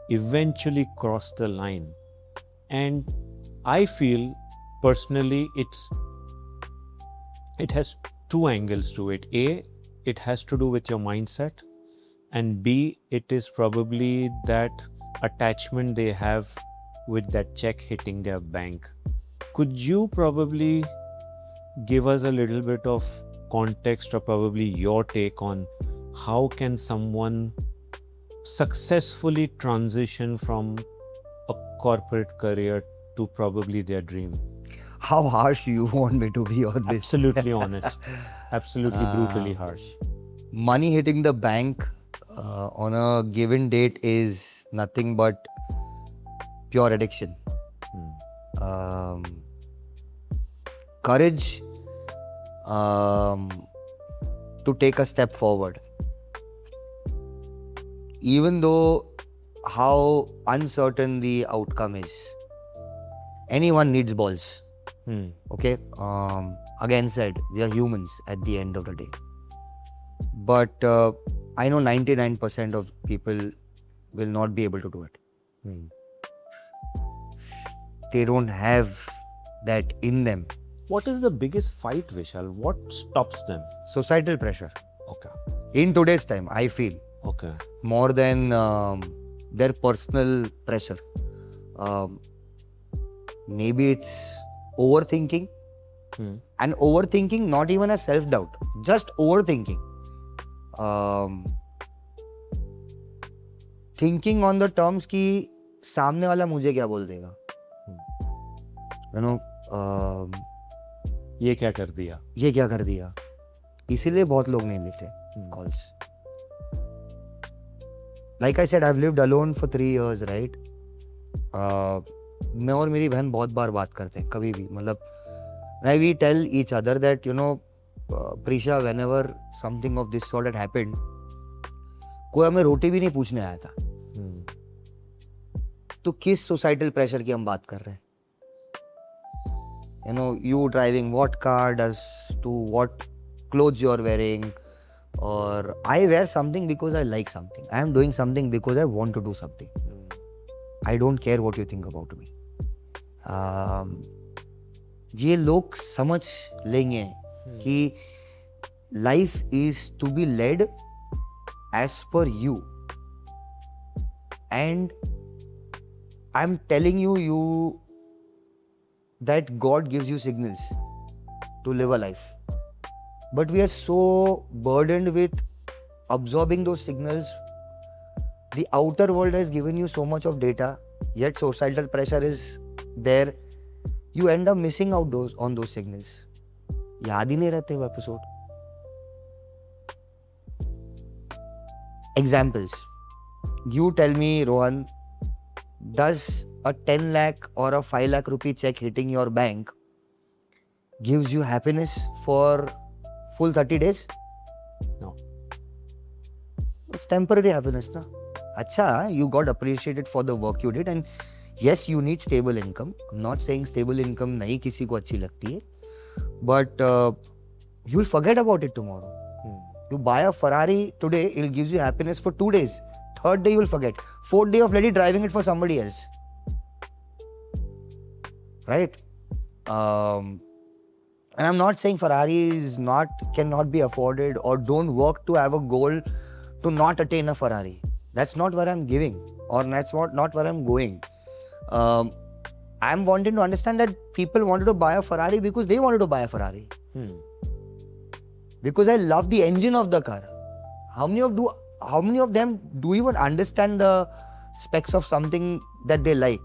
eventually cross the line. And I feel personally it has two angles to it. A, it has to do with your mindset, and B, it is probably that attachment they have with that check hitting their bank. Could you probably give us a little bit of context, or probably your take on how can someone successfully transition from a corporate career to probably their dream? How harsh you want me to be on this? Absolutely honest. Absolutely brutally harsh. Money hitting the bank on a given date is nothing but pure addiction. Courage to take a step forward. Even though how uncertain the outcome is, anyone needs balls. Okay? Again said, we are humans at the end of the day. But I know 99% of people will not be able to do it. They don't have that in them. What is the biggest fight, Vishal? What stops them? Societal pressure. Okay. In today's time, I feel Okay. more than their personal pressure. Maybe it's overthinking. And overthinking, not even a self-doubt, just overthinking. Thinking on the terms कि सामने वाला मुझे क्या बोल देगा. You know, ये क्या कर दिया? ये क्या कर दिया. इसीलिए बहुत लोग नहीं लेते calls. Like I said, I've lived alone for 3 years, right? मैं और मेरी बहन बहुत बार बात करते हैं, कभी भी, मतलब we tell each other that, you know, Prisha, whenever something of this sort had happened, कोई हमें रोटी भी नहीं पूछने आया था. तो किस societal pressure की हम बात कर रहे हैं? You know, you driving what car, as to what clothes you are wearing, or I wear something because I like something. I am doing something because I want to do something. I don't care what you think about me. ये लोग समझ लेंगे कि life is to be led as per you. And I'm telling you that God gives you signals to live a life. But we are so burdened with absorbing those signals. The outer world has given you so much of data, yet societal pressure is there. You end up missing out on those signals. याद ही नहीं रहते वो episode. Examples. You tell me, Rohan, does a 10 lakh or a 5 lakh rupee check hitting your bank gives you happiness for full 30 days? No. It's temporary happiness, na? Acha, you got appreciated for the work you did, and yes, you need stable income. I'm not saying stable income nahi kisi ko achhi lagti hai, but you'll forget about it tomorrow. You buy a Ferrari today, it gives you happiness for 2 days. Third day you'll forget. Fourth day of bloody driving it for somebody else. Right? And I'm not saying Ferraris cannot be afforded, or don't work to have a goal to not attain a Ferrari. That's not where I'm giving, or that's not where I'm going. I'm wanting to understand that people wanted to buy a Ferrari because they wanted to buy a Ferrari. Because I love the engine of the car. How many of them do even understand the specs of something that they like?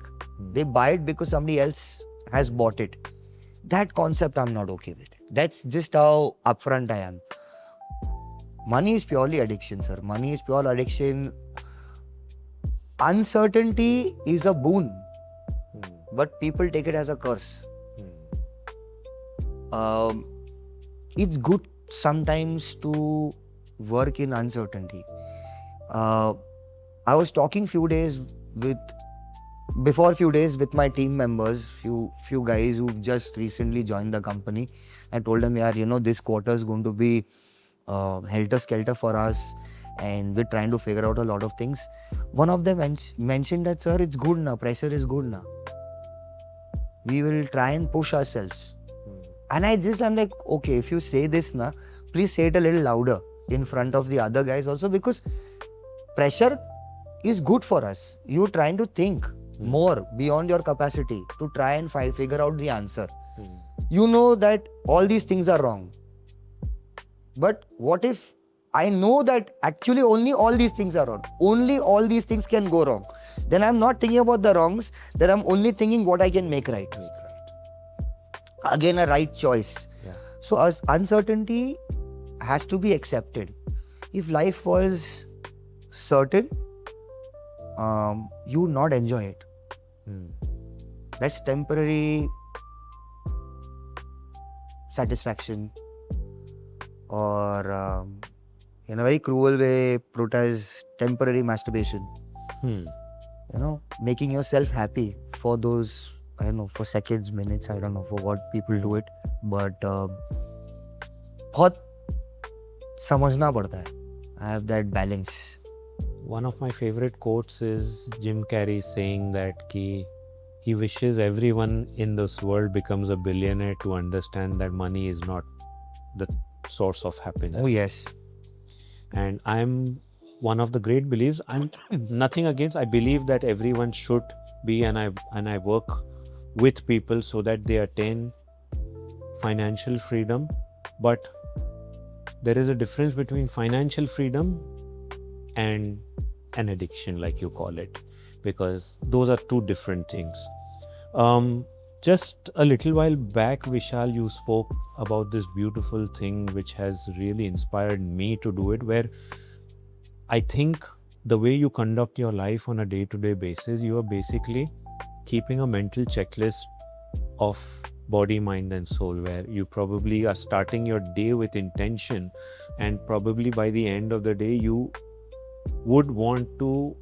They buy it because somebody else has bought it. That concept I'm not okay with. That's just how upfront I am. Money is purely addiction, sir. Money is pure addiction. Uncertainty is a boon, but people take it as a curse. it's good sometimes to work in uncertainty. I was talking few days with my team members, few guys who've just recently joined the company. I told them, yeah, this quarter is going to be helter skelter for us, and we're trying to figure out a lot of things. One of them mentioned that, sir, it's good now, pressure is good now. We will try and push ourselves. And I'm like, okay, if you say this now, please say it a little louder in front of the other guys also, because pressure is good for us. You're trying to think more beyond your capacity to try and figure out the answer. You know that all these things are wrong. But what if I know that actually only all these things are wrong? Only all these things can go wrong. Then I'm not thinking about the wrongs, then I'm only thinking what I can make right. Again, a right choice. Yeah. So uncertainty has to be accepted. If life was certain, you would not enjoy it. That's temporary satisfaction, or in a very cruel way, put as temporary masturbation. Making yourself happy for those, I don't know, for seconds, minutes, I don't know for what people do it, but बहुत समझना पड़ता है. I have that balance. One of my favorite quotes is Jim Carrey saying that he wishes everyone in this world becomes a billionaire to understand that money is not the source of happiness. Oh yes. And I'm one of the great beliefs. I'm nothing against. I believe that everyone should be, and I work with people so that they attain financial freedom. But there is a difference between financial freedom and an addiction, like you call it, because those are two different things. Just a little while back, Vishal, you spoke about this beautiful thing which has really inspired me to do it, where I think the way you conduct your life on a day-to-day basis, you are basically keeping a mental checklist of body, mind and soul, where you probably are starting your day with intention, and probably by the end of the day you would want to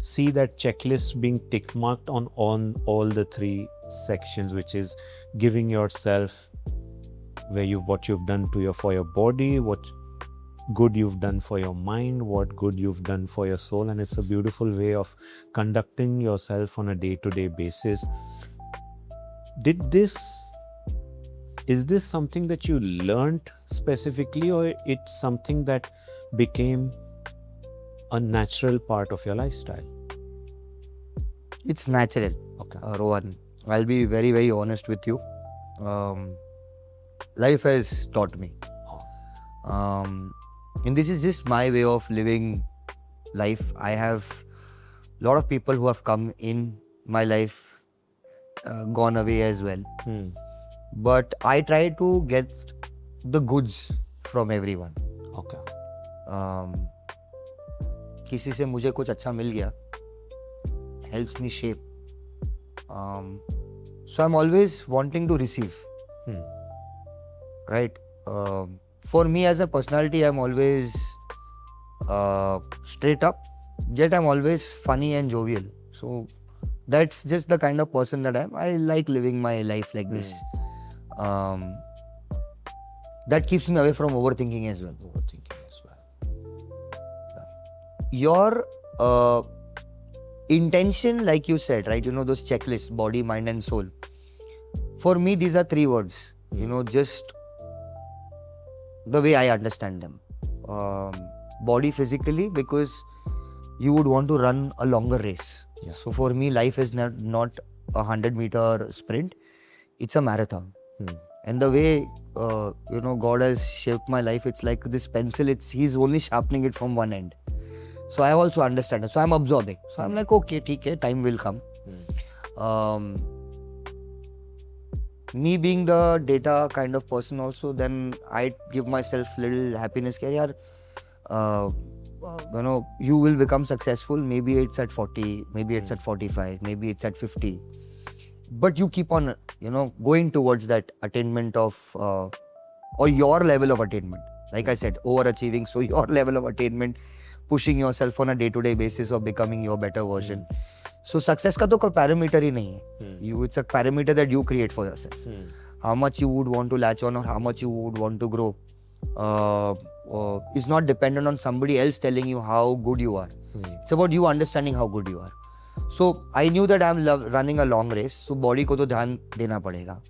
see that checklist being tick marked on all the three sections, which is giving yourself what you've done for your body, what good you've done for your mind, what good you've done for your soul. And it's a beautiful way of conducting yourself on a day-to-day basis. Is this something that you learned specifically, or it's something that became a natural part of your lifestyle? It's natural. Okay. Rohan, I'll be very, very honest with you. Life has taught me. And this is just my way of living life. I have a lot of people who have come in my life, gone away as well. But I try to get the goods from everyone. Okay. किसी से मुझे कुछ अच्छा मिल गया, helps me shape. So I'm always wanting to receive. Right? For me as a personality, I'm always straight up, yet I'm always funny and jovial. So that's just the kind of person that I am. I like living my life like this. That keeps me away from overthinking as well. Your intention, like you said, right? Those checklists, body, mind and soul. For me, these are three words. Just the way I understand them. Body physically, because you would want to run a longer race. Yeah. So for me, life is not a 100-meter sprint. It's a marathon. And the way God has shaped my life, it's like this pencil, he's only sharpening it from one end. So I also understand it. So I'm absorbing. So I'm like, okay, okay, time will come. Me being the data kind of person also, then I give myself little happiness. You will become successful. Maybe it's at 40, maybe it's at 45, maybe it's at 50. But you keep on, going towards that attainment of or your level of attainment. Like I said, overachieving. So your level of attainment, pushing yourself on a day-to-day basis of becoming your better version. So success का तो कोई parameter ही नहीं है. It's a parameter that you create for yourself. How much you would want to latch on or how much you would want to grow is not dependent on somebody else telling you how good you are. It's about you understanding how good you are. So I knew that I'm running a long race. So body को तो ध्यान देना पड़ेगा.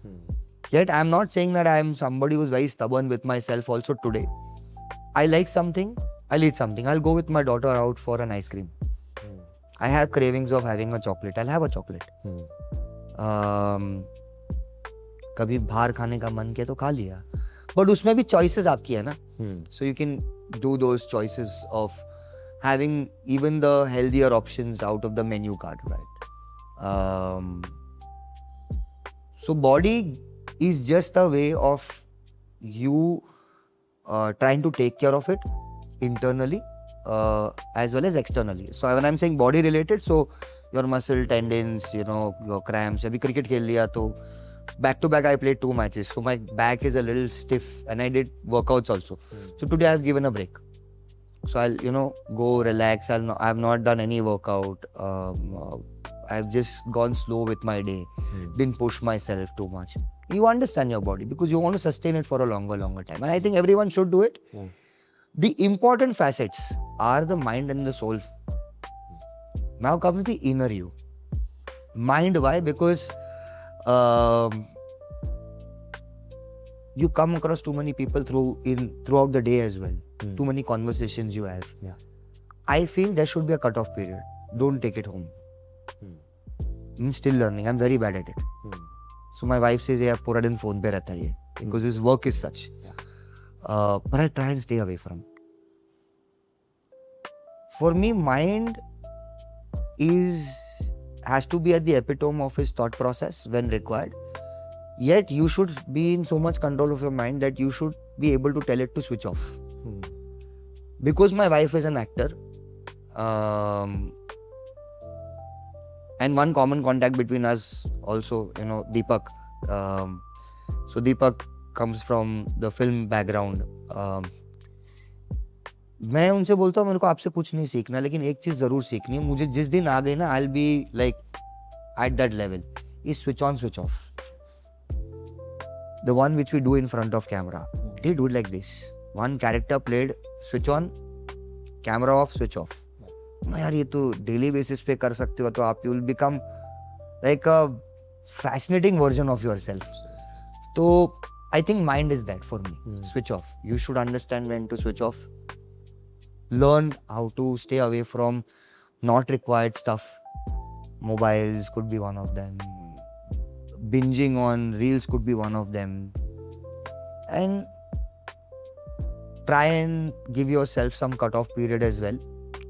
Yet I'm not saying that I'm somebody who's very stubborn with myself also today. I like something, I'll eat something. I'll go with my daughter out for an ice cream. I have cravings of having a chocolate. I'll have a chocolate. कभी बाहर खाने का मन किया तो खा लिया. But उसमें भी choices आपकी है ना. So you can do those choices of having even the healthier options out of the menu card, right? So body is just a way of you trying to take care of it internally as well as externally. So when I'm saying body related, so your muscle tendons, your cramps. Abhi cricket khel liya to back to back I played 2 matches, so my back is a little stiff and I did workouts also. So today I've given a break. So I'll go relax. I've not done any workout. I've just gone slow with my day. Didn't push myself too much. You understand your body because you want to sustain it for a longer time. And I think everyone should do it. The important facets are the mind and the soul. Now comes the inner you. Mind, why? Because you come across too many people throughout the day as well. Too many conversations you have. I feel there should be a cut-off period. Don't take it home. I'm still learning. I'm very bad at it. So my wife says, "Yeah, pura din phone pe rehta hai ye," because his work is such. But I try and stay away from it. For me, mind has to be at the epitome of his thought process when required. Yet you should be in so much control of your mind that you should be able to tell it to switch off. Because my wife is an actor, and one common contact between us also, Deepak. So Deepak comes from the film background. मैं उनसे बोलता हूँ मेरे को आपसे कुछ नहीं सीखना, लेकिन एक चीज जरूर सीखनी है मुझे. जिस दिन आ गई ना, I'll be like at that level. Is switch on, switch off. The one which we do in front of camera, they do it like this. One character played, switch on, camera off, switch off. ना यार ये तो daily basis पे कर सकते हो तो आप you will become like a fascinating version of yourself. So I think mind is that for me. Switch off. You should understand when to switch off. Learn how to stay away from not required stuff. Mobiles could be one of them. Binging on reels could be one of them. And try and give yourself some cut-off period as well.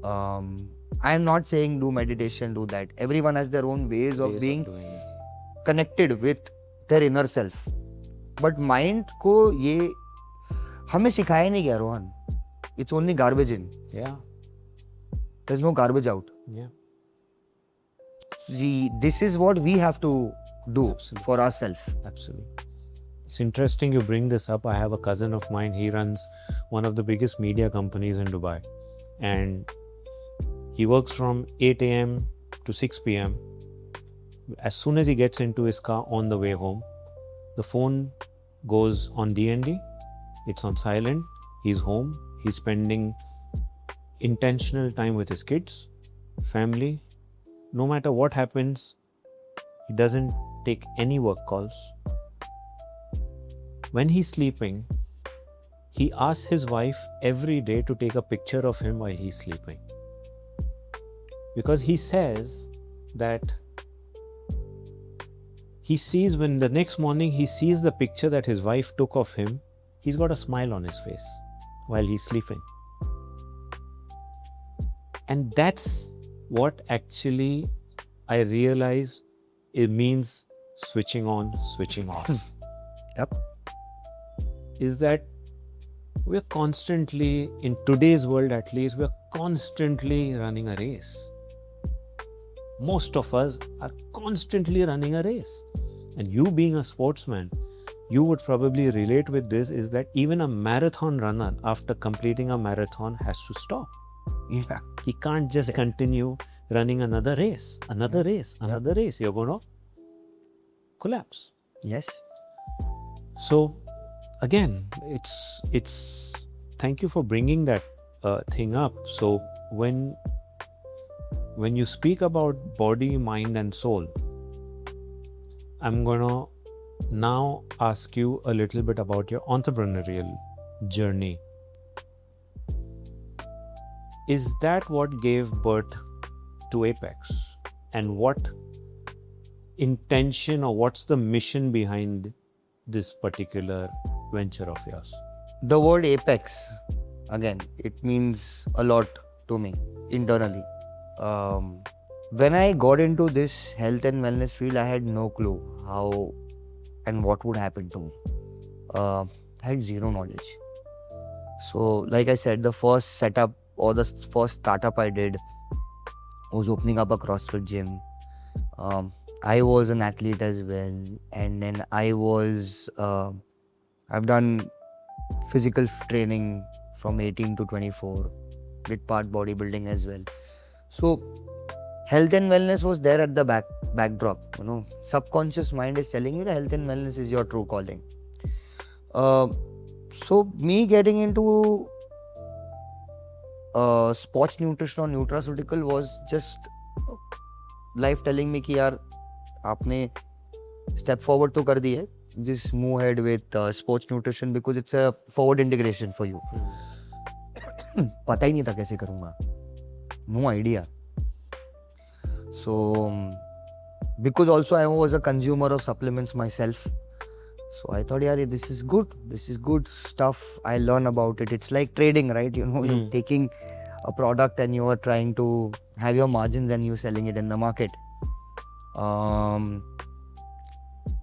I am not saying do meditation, do that. Everyone has their own ways of being connected with their inner self. But mind को ये हमें सिखाया नहीं गया, Rohan. It's only garbage in. Yeah. There's no garbage out. Yeah. See, this is what we have to do for ourselves. Absolutely. It's interesting you bring this up. I have a cousin of mine. He runs one of the biggest media companies in Dubai. And he works from 8 a.m. to 6 p.m. As soon as he gets into his car on the way home, the phone goes on DND. It's on silent. He's home. He's spending intentional time with his kids, family. No matter what happens, he doesn't take any work calls. When he's sleeping, he asks his wife every day to take a picture of him while he's sleeping. Because he says that he sees when the next morning he sees the picture that his wife took of him, he's got a smile on his face while he's sleeping. And that's what actually I realize it means switching on, switching off. Yep. Is that we're constantly, in today's world at least, we're constantly running a race. Most of us are constantly running a race. And you being a sportsman, you would probably relate with this, is that even a marathon runner, after completing a marathon, has to stop. Yeah. He can't just continue running another race. You're going to collapse. Yes. So again, it's thank you for bringing that thing up. So when you speak about body, mind and soul, I'm gonna now ask you a little bit about your entrepreneurial journey. Is that what gave birth to Apex? And what intention, or what's the mission behind this particular venture of yours? The word apex, again, it means a lot to me internally. When I got into this health and wellness field, I had no clue how and what would happen to me. I had zero knowledge. So, like I said, the first setup or the first startup I did was opening up a CrossFit gym. I was an athlete as well, and then I've done physical training from 18 to 24, did part bodybuilding as well. So health and wellness was there at the backdrop. Subconscious mind is telling you that health and wellness is your true calling. So me getting into sports nutrition or nutraceutical was just life telling me कि यार आपने step forward तो कर दी है, just move ahead with sports nutrition because it's a forward integration for you. पता ही नहीं था कैसे करूँगा, no idea. So because also I was a consumer of supplements myself, so I thought, yaar, this is good stuff. I learn about it. It's like trading, right? You're taking a product and you are trying to have your margins and you selling it in the market.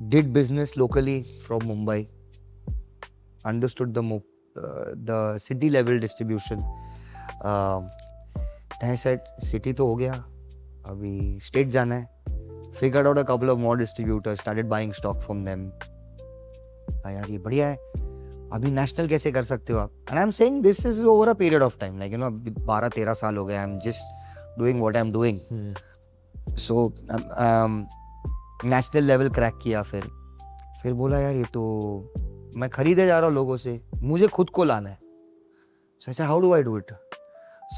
Did business locally from Mumbai, understood the city level distribution. Then I said, city तो हो गया, अभी state जाना है. Figured out a couple of more distributors, started buying stock from them. यार ये बढ़िया है, अभी national कैसे कर सकते हो आप? And I'm saying this is over a period of time, 12-13 साल हो गए. I'm just doing what I'm doing. So national level crack किया. फिर बोला यार ये तो मैं खरीदे जा रहा हूँ लोगों से, मुझे खुद को लाना है. So I said, how do I do it?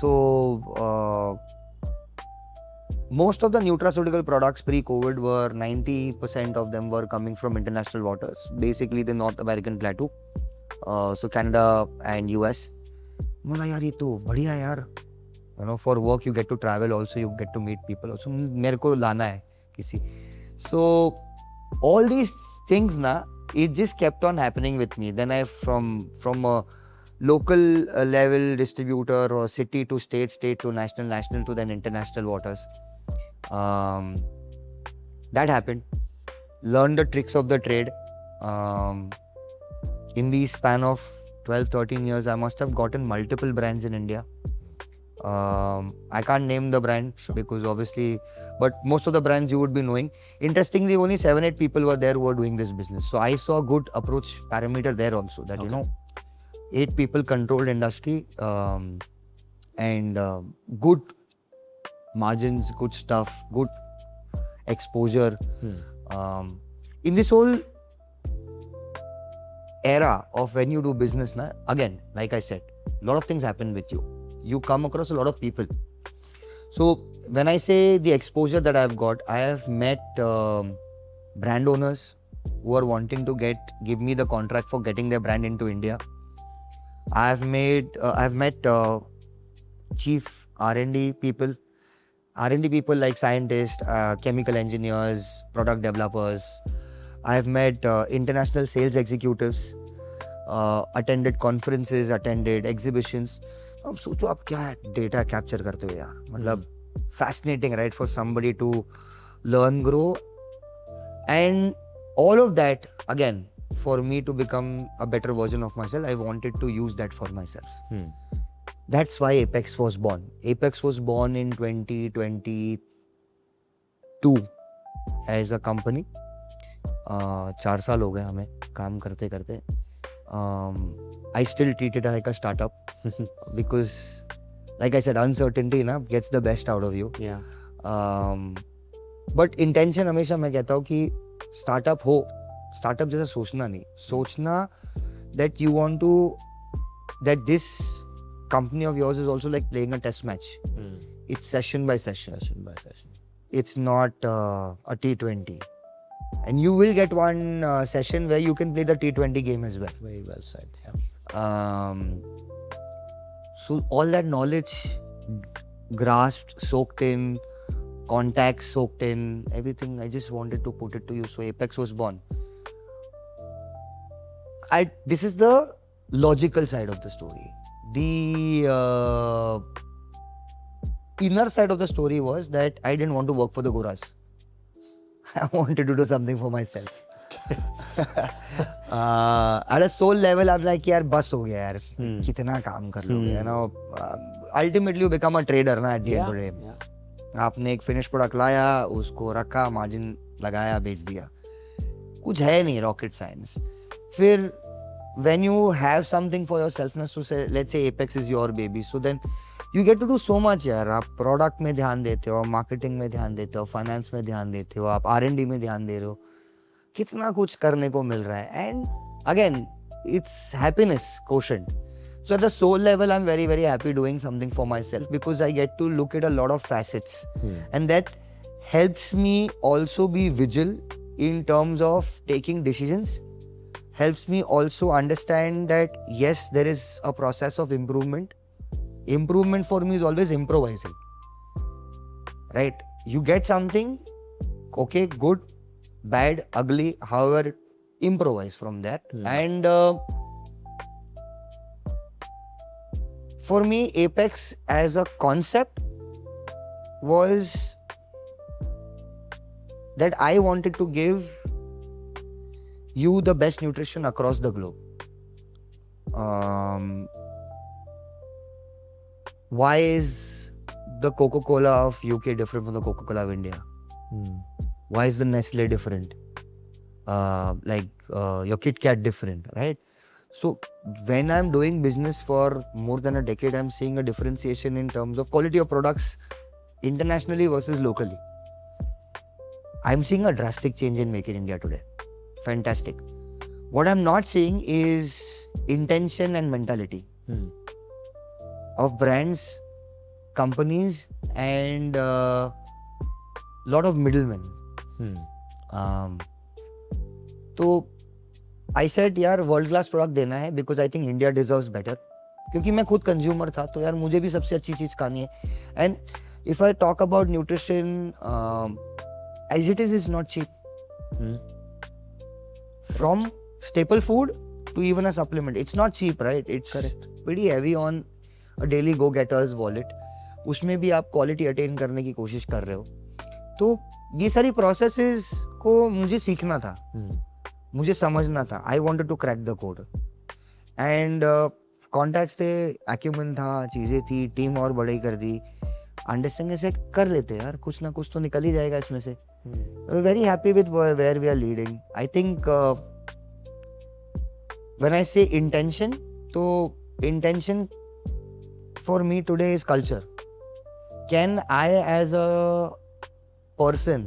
So most of the nutraceutical products pre-COVID were 90% of them were coming from international waters, basically the North American plateau, so Canada and US. बोला यार ये तो बढ़िया है यार, for work you get to travel also, you get to meet people also, मेरे को लाना है किसी. So all these things it just kept on happening with me. Then I from a local level distributor or city to state to national to then international waters. That happened. Learned the tricks of the trade. In the span of 12-13 years, I must have gotten multiple brands in India. I can't name the brand because obviously, but most of the brands you would be knowing. Interestingly, only 7-8 people were there who were doing this business. So I saw a good approach parameter there also, that 8 people controlled industry, and good margins, good stuff, good exposure. In this whole era of when you do business, again, like I said, a lot of things happen with you. You come across a lot of people. So when I say the exposure that I've got, I have met brand owners who are wanting to give me the contract for getting their brand into India. I've met chief R&D people like scientists, chemical engineers, product developers. I've met international sales executives, attended conferences, attended exhibitions. अब सोचो आप क्या data capture करते हो यार, मतलब fascinating, right, for somebody to learn, grow, and all of that. Again, for me to become a better version of myself, I wanted to use that for myself. That's why Apex was born. Apex was born in 2022 as a company. 4 साल हो गए हमें काम करते करते. I still treat it like a startup because, like I said, uncertainty gets the best out of you. Yeah. But intention हमेशा मैं कहता हूँ कि startup हो, startup जैसा सोचना नहीं, सोचना that you want to, that this company of yours is also like playing a test match. It's session by session. It's not a T20. And you will get one session where you can play the T20 game as well. Very well said. Yeah. So all that knowledge grasped, soaked in, contacts soaked in, everything, I just wanted to put it to you. So Apex was born. This is the logical side of the story. The inner side of the story was that I didn't want to work for the Goras. I wanted to do something for myself. At a soul level, I'm like, यार बस हो गया यार, कितना काम कर लोगे, you know. Ultimately, you become a trader ना at the end of the day. आपने एक फिनिश प्रोडक्ट लाया, उसको रखा, मार्जिन लगाया, बेच दिया. कुछ है नहीं rocket science. फिर when you have something for yourself, so say, let's say Apex is your baby, so then you get to do so much यार. आप प्रोडक्ट में ध्यान देते हो, मार्केटिंग में ध्यान देते हो, फाइनेंस में ध्यान देते हो, आप R&D में ध्यान दे रहे हो, कितना कुछ करने को मिल रहा है. And again, it's happiness quotient. So at the soul level, I'm very, very happy doing something for myself because I get to look at a lot of facets. And that helps me also be vigilant in terms of taking decisions. Helps me also understand that yes, there is a process of improvement. Improvement for me is always improvising. Right? You get something, okay, good, bad, ugly, however, improvise from that. And for me, Apex as a concept was that I wanted to give you the best nutrition across the globe. Why is the Coca-Cola of UK different from the Coca-Cola of India? Why is the Nestle different? Your Kit Kat different, right? So when I'm doing business for more than a decade, I'm seeing a differentiation in terms of quality of products internationally versus locally. I'm seeing a drastic change in Make in India today. Fantastic. What I'm not seeing is intention and mentality of brands, companies, and lot of middlemen. So I said यार world class product देना है because I think India deserves better. क्योंकि मैं खुद consumer था तो यार मुझे भी सबसे अच्छी चीज खानी है. And if I talk about nutrition, as it is not cheap. From staple food to even a supplement, it's not cheap, right? It's correct. Pretty heavy on a daily go-getter's wallet. उसमें भी आप quality attain करने की कोशिश कर रहे हो. तो ये सारी प्रोसेसेस को मुझे सीखना था, मुझे समझना था. I wanted to crack the code and contacts थे, एक्यूमेंट था, चीज़ें थी, टीम और बड़ी कर दी. अंडरस्टैंडिंग सेट कर लेते यार, कुछ ना कुछ तो निकल ही जाएगा इसमें से. Very happy with where we are leading. I think when I say intention, तो intention for me today is culture. Can I as a person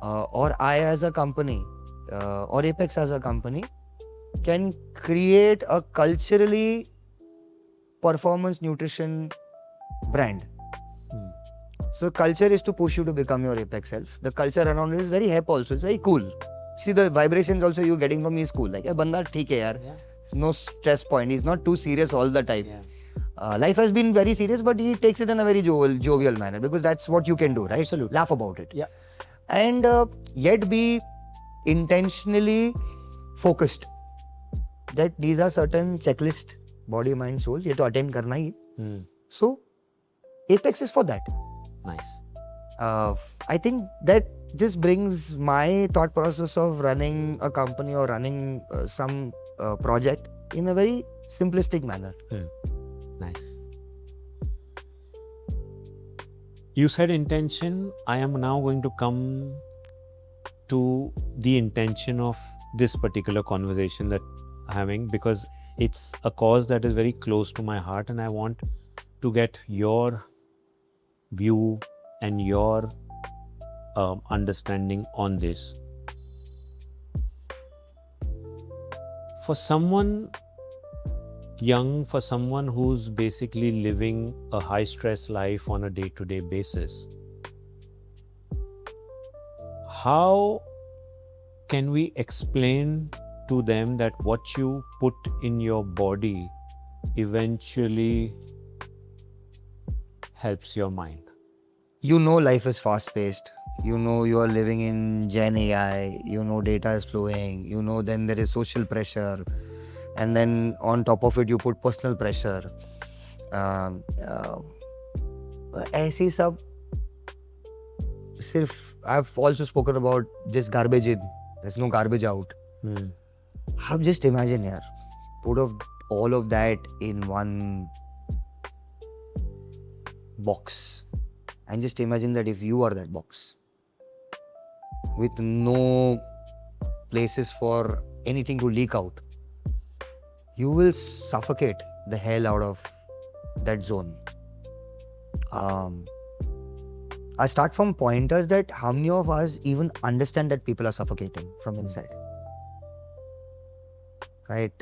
or I as a company or Apex as a company can create a culturally performance nutrition brand. So culture is to push you to become your Apex self. The culture around it is very hip also. It's very cool. See the vibrations also you getting from me is cool. Like, banda theek hai yaar. No stress point. He's not too serious all the time. Life has been very serious, but he takes it in a very jovial manner because that's what you can do, right? Absolutely. Laugh about it. Yeah. And yet be intentionally focused. That these are certain checklist, body, mind, soul. ये तो attend करना ही. So Apex is for that. Nice. I think that just brings my thought process of running a company or running some project in a very simplistic manner. Nice. You said intention. I am now going to come to the intention of this particular conversation that I'm having, because it's a cause that is very close to my heart, and I want to get your view and your understanding on this. For someone young, for someone who's basically living a high stress life on a day-to-day basis, how can we explain to them that what you put in your body eventually helps your mind? You know life is fast paced. You know you are living in Gen AI. You know data is flowing. You know then there is social pressure. And then on top of it you put personal pressure. ऐसी सब सिर्फ I've also spoken about just garbage in. There's no garbage out. Have just imagine yaar, put all of that in one box and just imagine that if you are that box with no places for anything to leak out, you will suffocate the hell out of that zone. I start from pointers that how many of us even understand that people are suffocating from inside, right?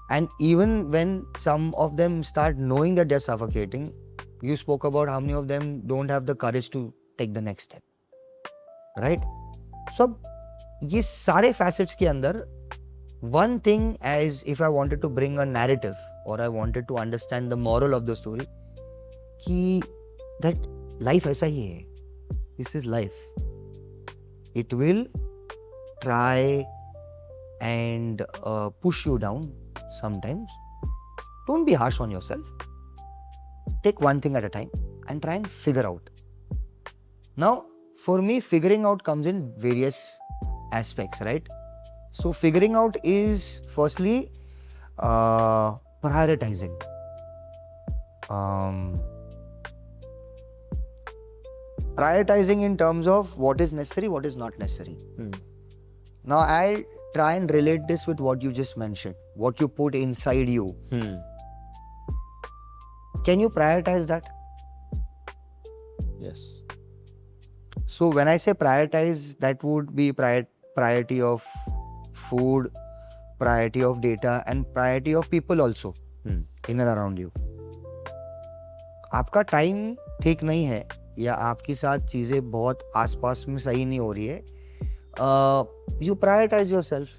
And even when some of them start knowing that they're suffocating, you spoke about how many of them don't have the courage to take the next step, right? So, ये सारे facets के अंदर, one thing as if I wanted to bring a narrative or I wanted to understand the moral of the story, कि that life ऐसा ही है. This is life. It will try and push you down sometimes. Don't be harsh on yourself. Take one thing at a time and try and figure out. Now, for me, figuring out comes in various aspects, right? So, figuring out is firstly prioritizing. Prioritizing in terms of what is necessary, what is not necessary. Now, I'll try and relate this with what you just mentioned, what you put inside you. Can you prioritize that? Yes. So when I say prioritize, that would be priority of food, priority of data, and priority of people also in and around you. आपका time ठीक नहीं है या आपके साथ चीजें बहुत आसपास में सही नहीं हो रही है, you prioritize yourself.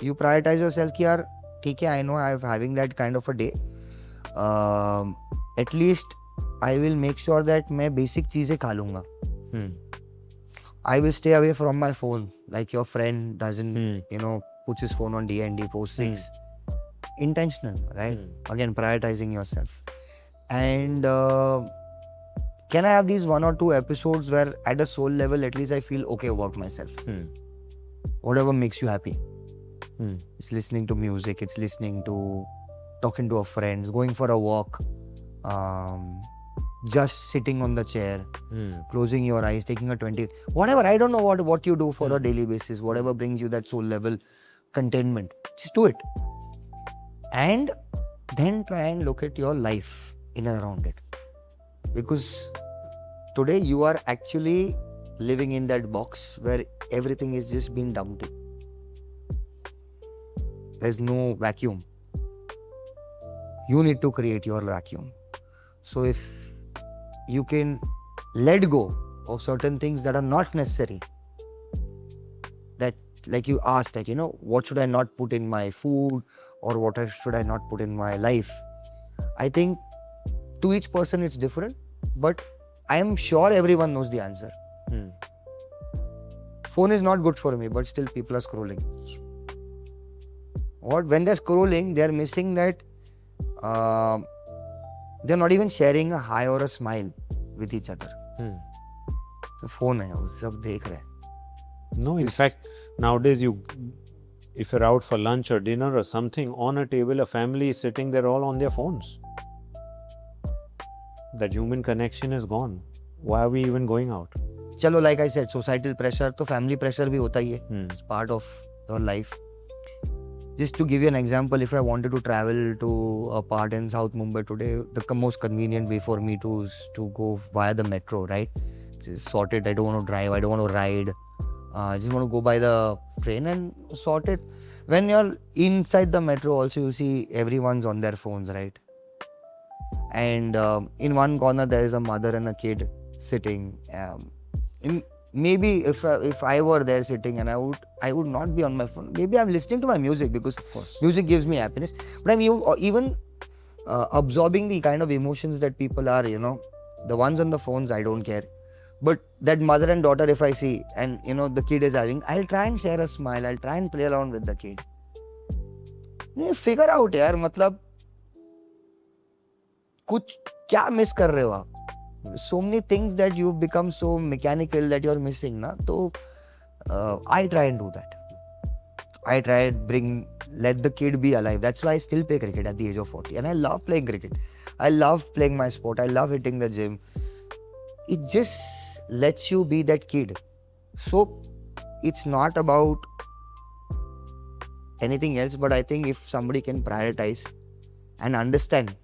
You prioritize yourself कि यार ठीक है, I know I'm having that kind of a day. At least I will make sure that मैं basic चीजें खा लूँगा. I will stay away from my phone, like your friend doesn't, puts his phone on D&D post 6. Intentional, right? Again, prioritizing yourself. And can I have these 1 or 2 episodes where at a soul level, at least I feel okay about myself? Whatever makes you happy. It's listening to music, it's listening to, talking to a friend, going for a walk, just sitting on the chair, closing your eyes, taking a 20, whatever. I don't know what you do for a daily basis, whatever brings you that soul level contentment, just do it. And then try and look at your life in and around it. Because today you are actually living in that box where everything is just being dumped in. There's no vacuum. You need to create your vacuum. So if you can let go of certain things that are not necessary, that like you asked that, what should I not put in my food or what should I not put in my life? I think to each person it's different, but I am sure everyone knows the answer. Phone is not good for me, but still people are scrolling. When they're scrolling, they're missing that they're not even sharing a hi or a smile with each other. So phone hai, sab dekh rahe. No, in fact, nowadays if you're out for lunch or dinner or something, on a table, a family is sitting there all on their phones. That human connection is gone. Why are we even going out? चलो like I said, societal pressure, तो family pressure भी होता ही है. It's part of your life. Just to give you an example, if I wanted to travel to a part in South Mumbai today, the most convenient way for me is to go via the metro, right? Just sort it. I don't want to drive. I don't want to ride. I just want to go by the train and sort it. When you're inside the metro also, you see everyone's on their phones, right? And in one corner there is a mother and a kid sitting. Maybe if I were there sitting, and I would not be on my phone. Maybe I'm listening to my music because music gives me happiness. But I'm even absorbing the kind of emotions that people are, the ones on the phones, I don't care. But that mother and daughter, if I see, and the kid is having, I'll try and share a smile. I'll try and play around with the kid. Figure out, yaar, matlab, कुछ क्या miss कर रहे हो आप? So many things that you've become so mechanical that you're missing, na? So I try and do that. I try and let the kid be alive. That's why I still play cricket at the age of 40, and I love playing cricket. I love playing my sport. I love hitting the gym. It just lets you be that kid. So it's not about anything else, but I think if somebody can prioritize and understand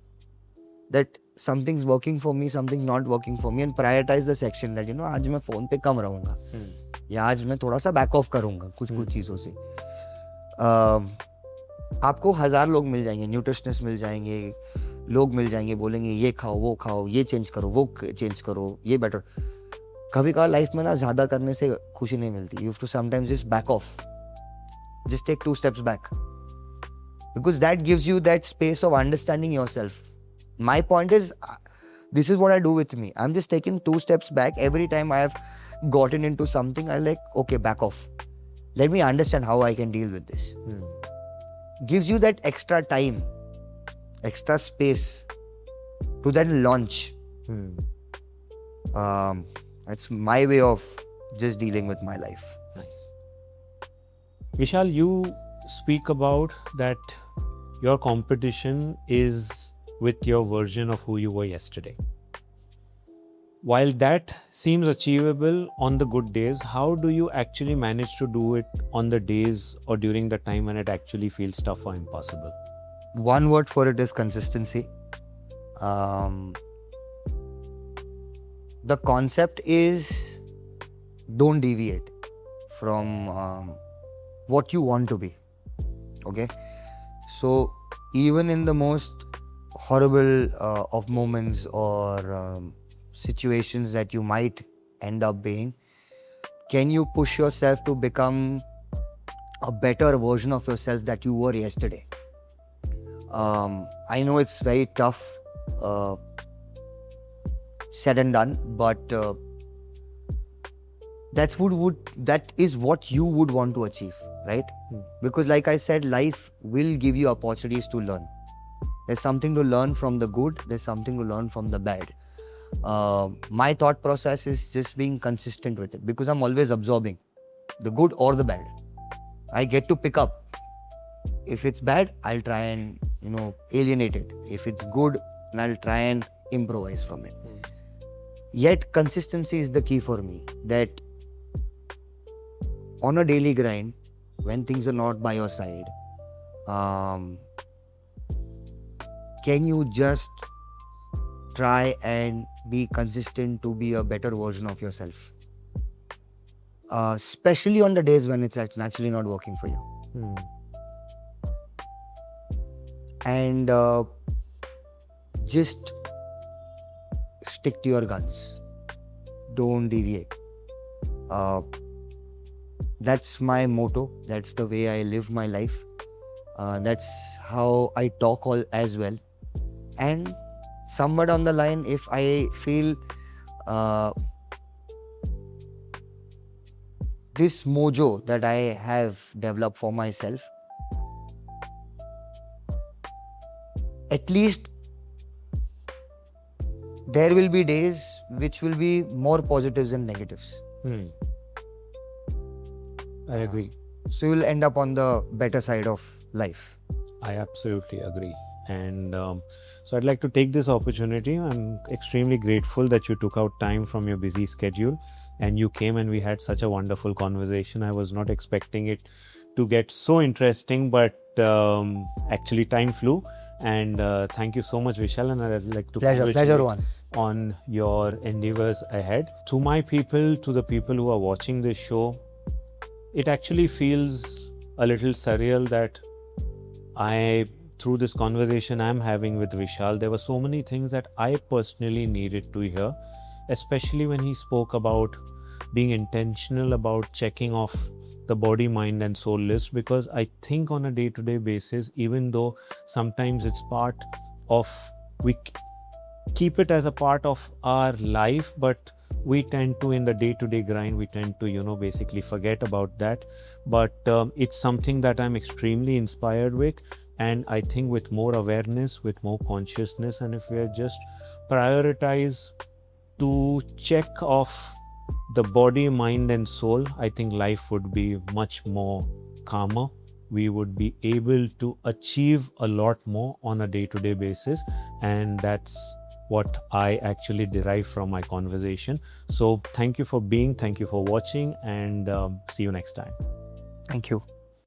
that something's working for me, something's not working for me, and prioritize the section that, आज मैं phone पे कम रहूँगा, या आज मैं थोड़ा सा back off करूँगा कुछ चीज़ों से. आपको 1000 लोग मिल जाएंगे, न्यूट्रिशनिस्ट मिल जाएंगे, लोग मिल जाएंगे, बोलेंगे ये खाओ, वो खाओ, ये चेंज करो, वो चेंज करो, ये बेटर. कभी कभार लाइफ में ना ज़्यादा करने से खुशी नहीं मिलती. You have to sometimes just back off. Just take 2 steps back. Because that gives you that space of understanding yourself. My point is, this is what I do with me. I'm just taking 2 steps back. Every time I have gotten into something, I'm like, okay, back off. Let me understand how I can deal with this. Gives you that extra time, extra space to then launch. That's my way of just dealing with my life. Nice. Vishal, you speak about that your competition is with your version of who you were yesterday. While that seems achievable on the good days, how do you actually manage to do it on the days or during the time when it actually feels tough or impossible? One word for it is consistency. The concept is don't deviate from what you want to be. Okay? So even in the most horrible of moments or situations that you might end up being, can you push yourself to become a better version of yourself that you were yesterday? I know it's very tough said and done, but that is what you would want to achieve, right? Because like I said, life will give you opportunities to learn. There's something to learn from the good, there's something to learn from the bad. My thought process is just being consistent with it, because I'm always absorbing the good or the bad. I get to pick up. If it's bad, I'll try and alienate it. If it's good, then I'll try and improvise from it. Yet consistency is the key for me. That on a daily grind, when things are not by your side, can you just try and be consistent to be a better version of yourself? Especially on the days when it's naturally not working for you. And just stick to your guns. Don't deviate. That's my motto. That's the way I live my life. That's how I talk as well. And somewhere down the line, if I feel this mojo that I have developed for myself, at least there will be days which will be more positives than negatives. I agree. So you'll end up on the better side of life. I absolutely agree. And so I'd like to take this opportunity. I'm extremely grateful that you took out time from your busy schedule and you came and we had such a wonderful conversation. I was not expecting it to get so interesting, but actually time flew. And thank you so much, Vishal, and I'd like to Pleasure one. on your endeavors ahead. To my people, to the people who are watching this show, it actually feels a little surreal that through this conversation I'm having with Vishal, there were so many things that I personally needed to hear, especially when he spoke about being intentional about checking off the body, mind, and soul list. Because I think on a day-to-day basis, even though sometimes it's part of, we keep it as a part of our life, but we tend to, in the day-to-day grind, we tend to basically forget about that. But it's something that I'm extremely inspired with, and I think with more awareness, with more consciousness, and if we are just prioritize to check off the body, mind, and soul, I think life would be much more calmer. We would be able to achieve a lot more on a day-to-day basis, and that's what I actually derive from my conversation. So thank you for watching, and see you next time. Thank you.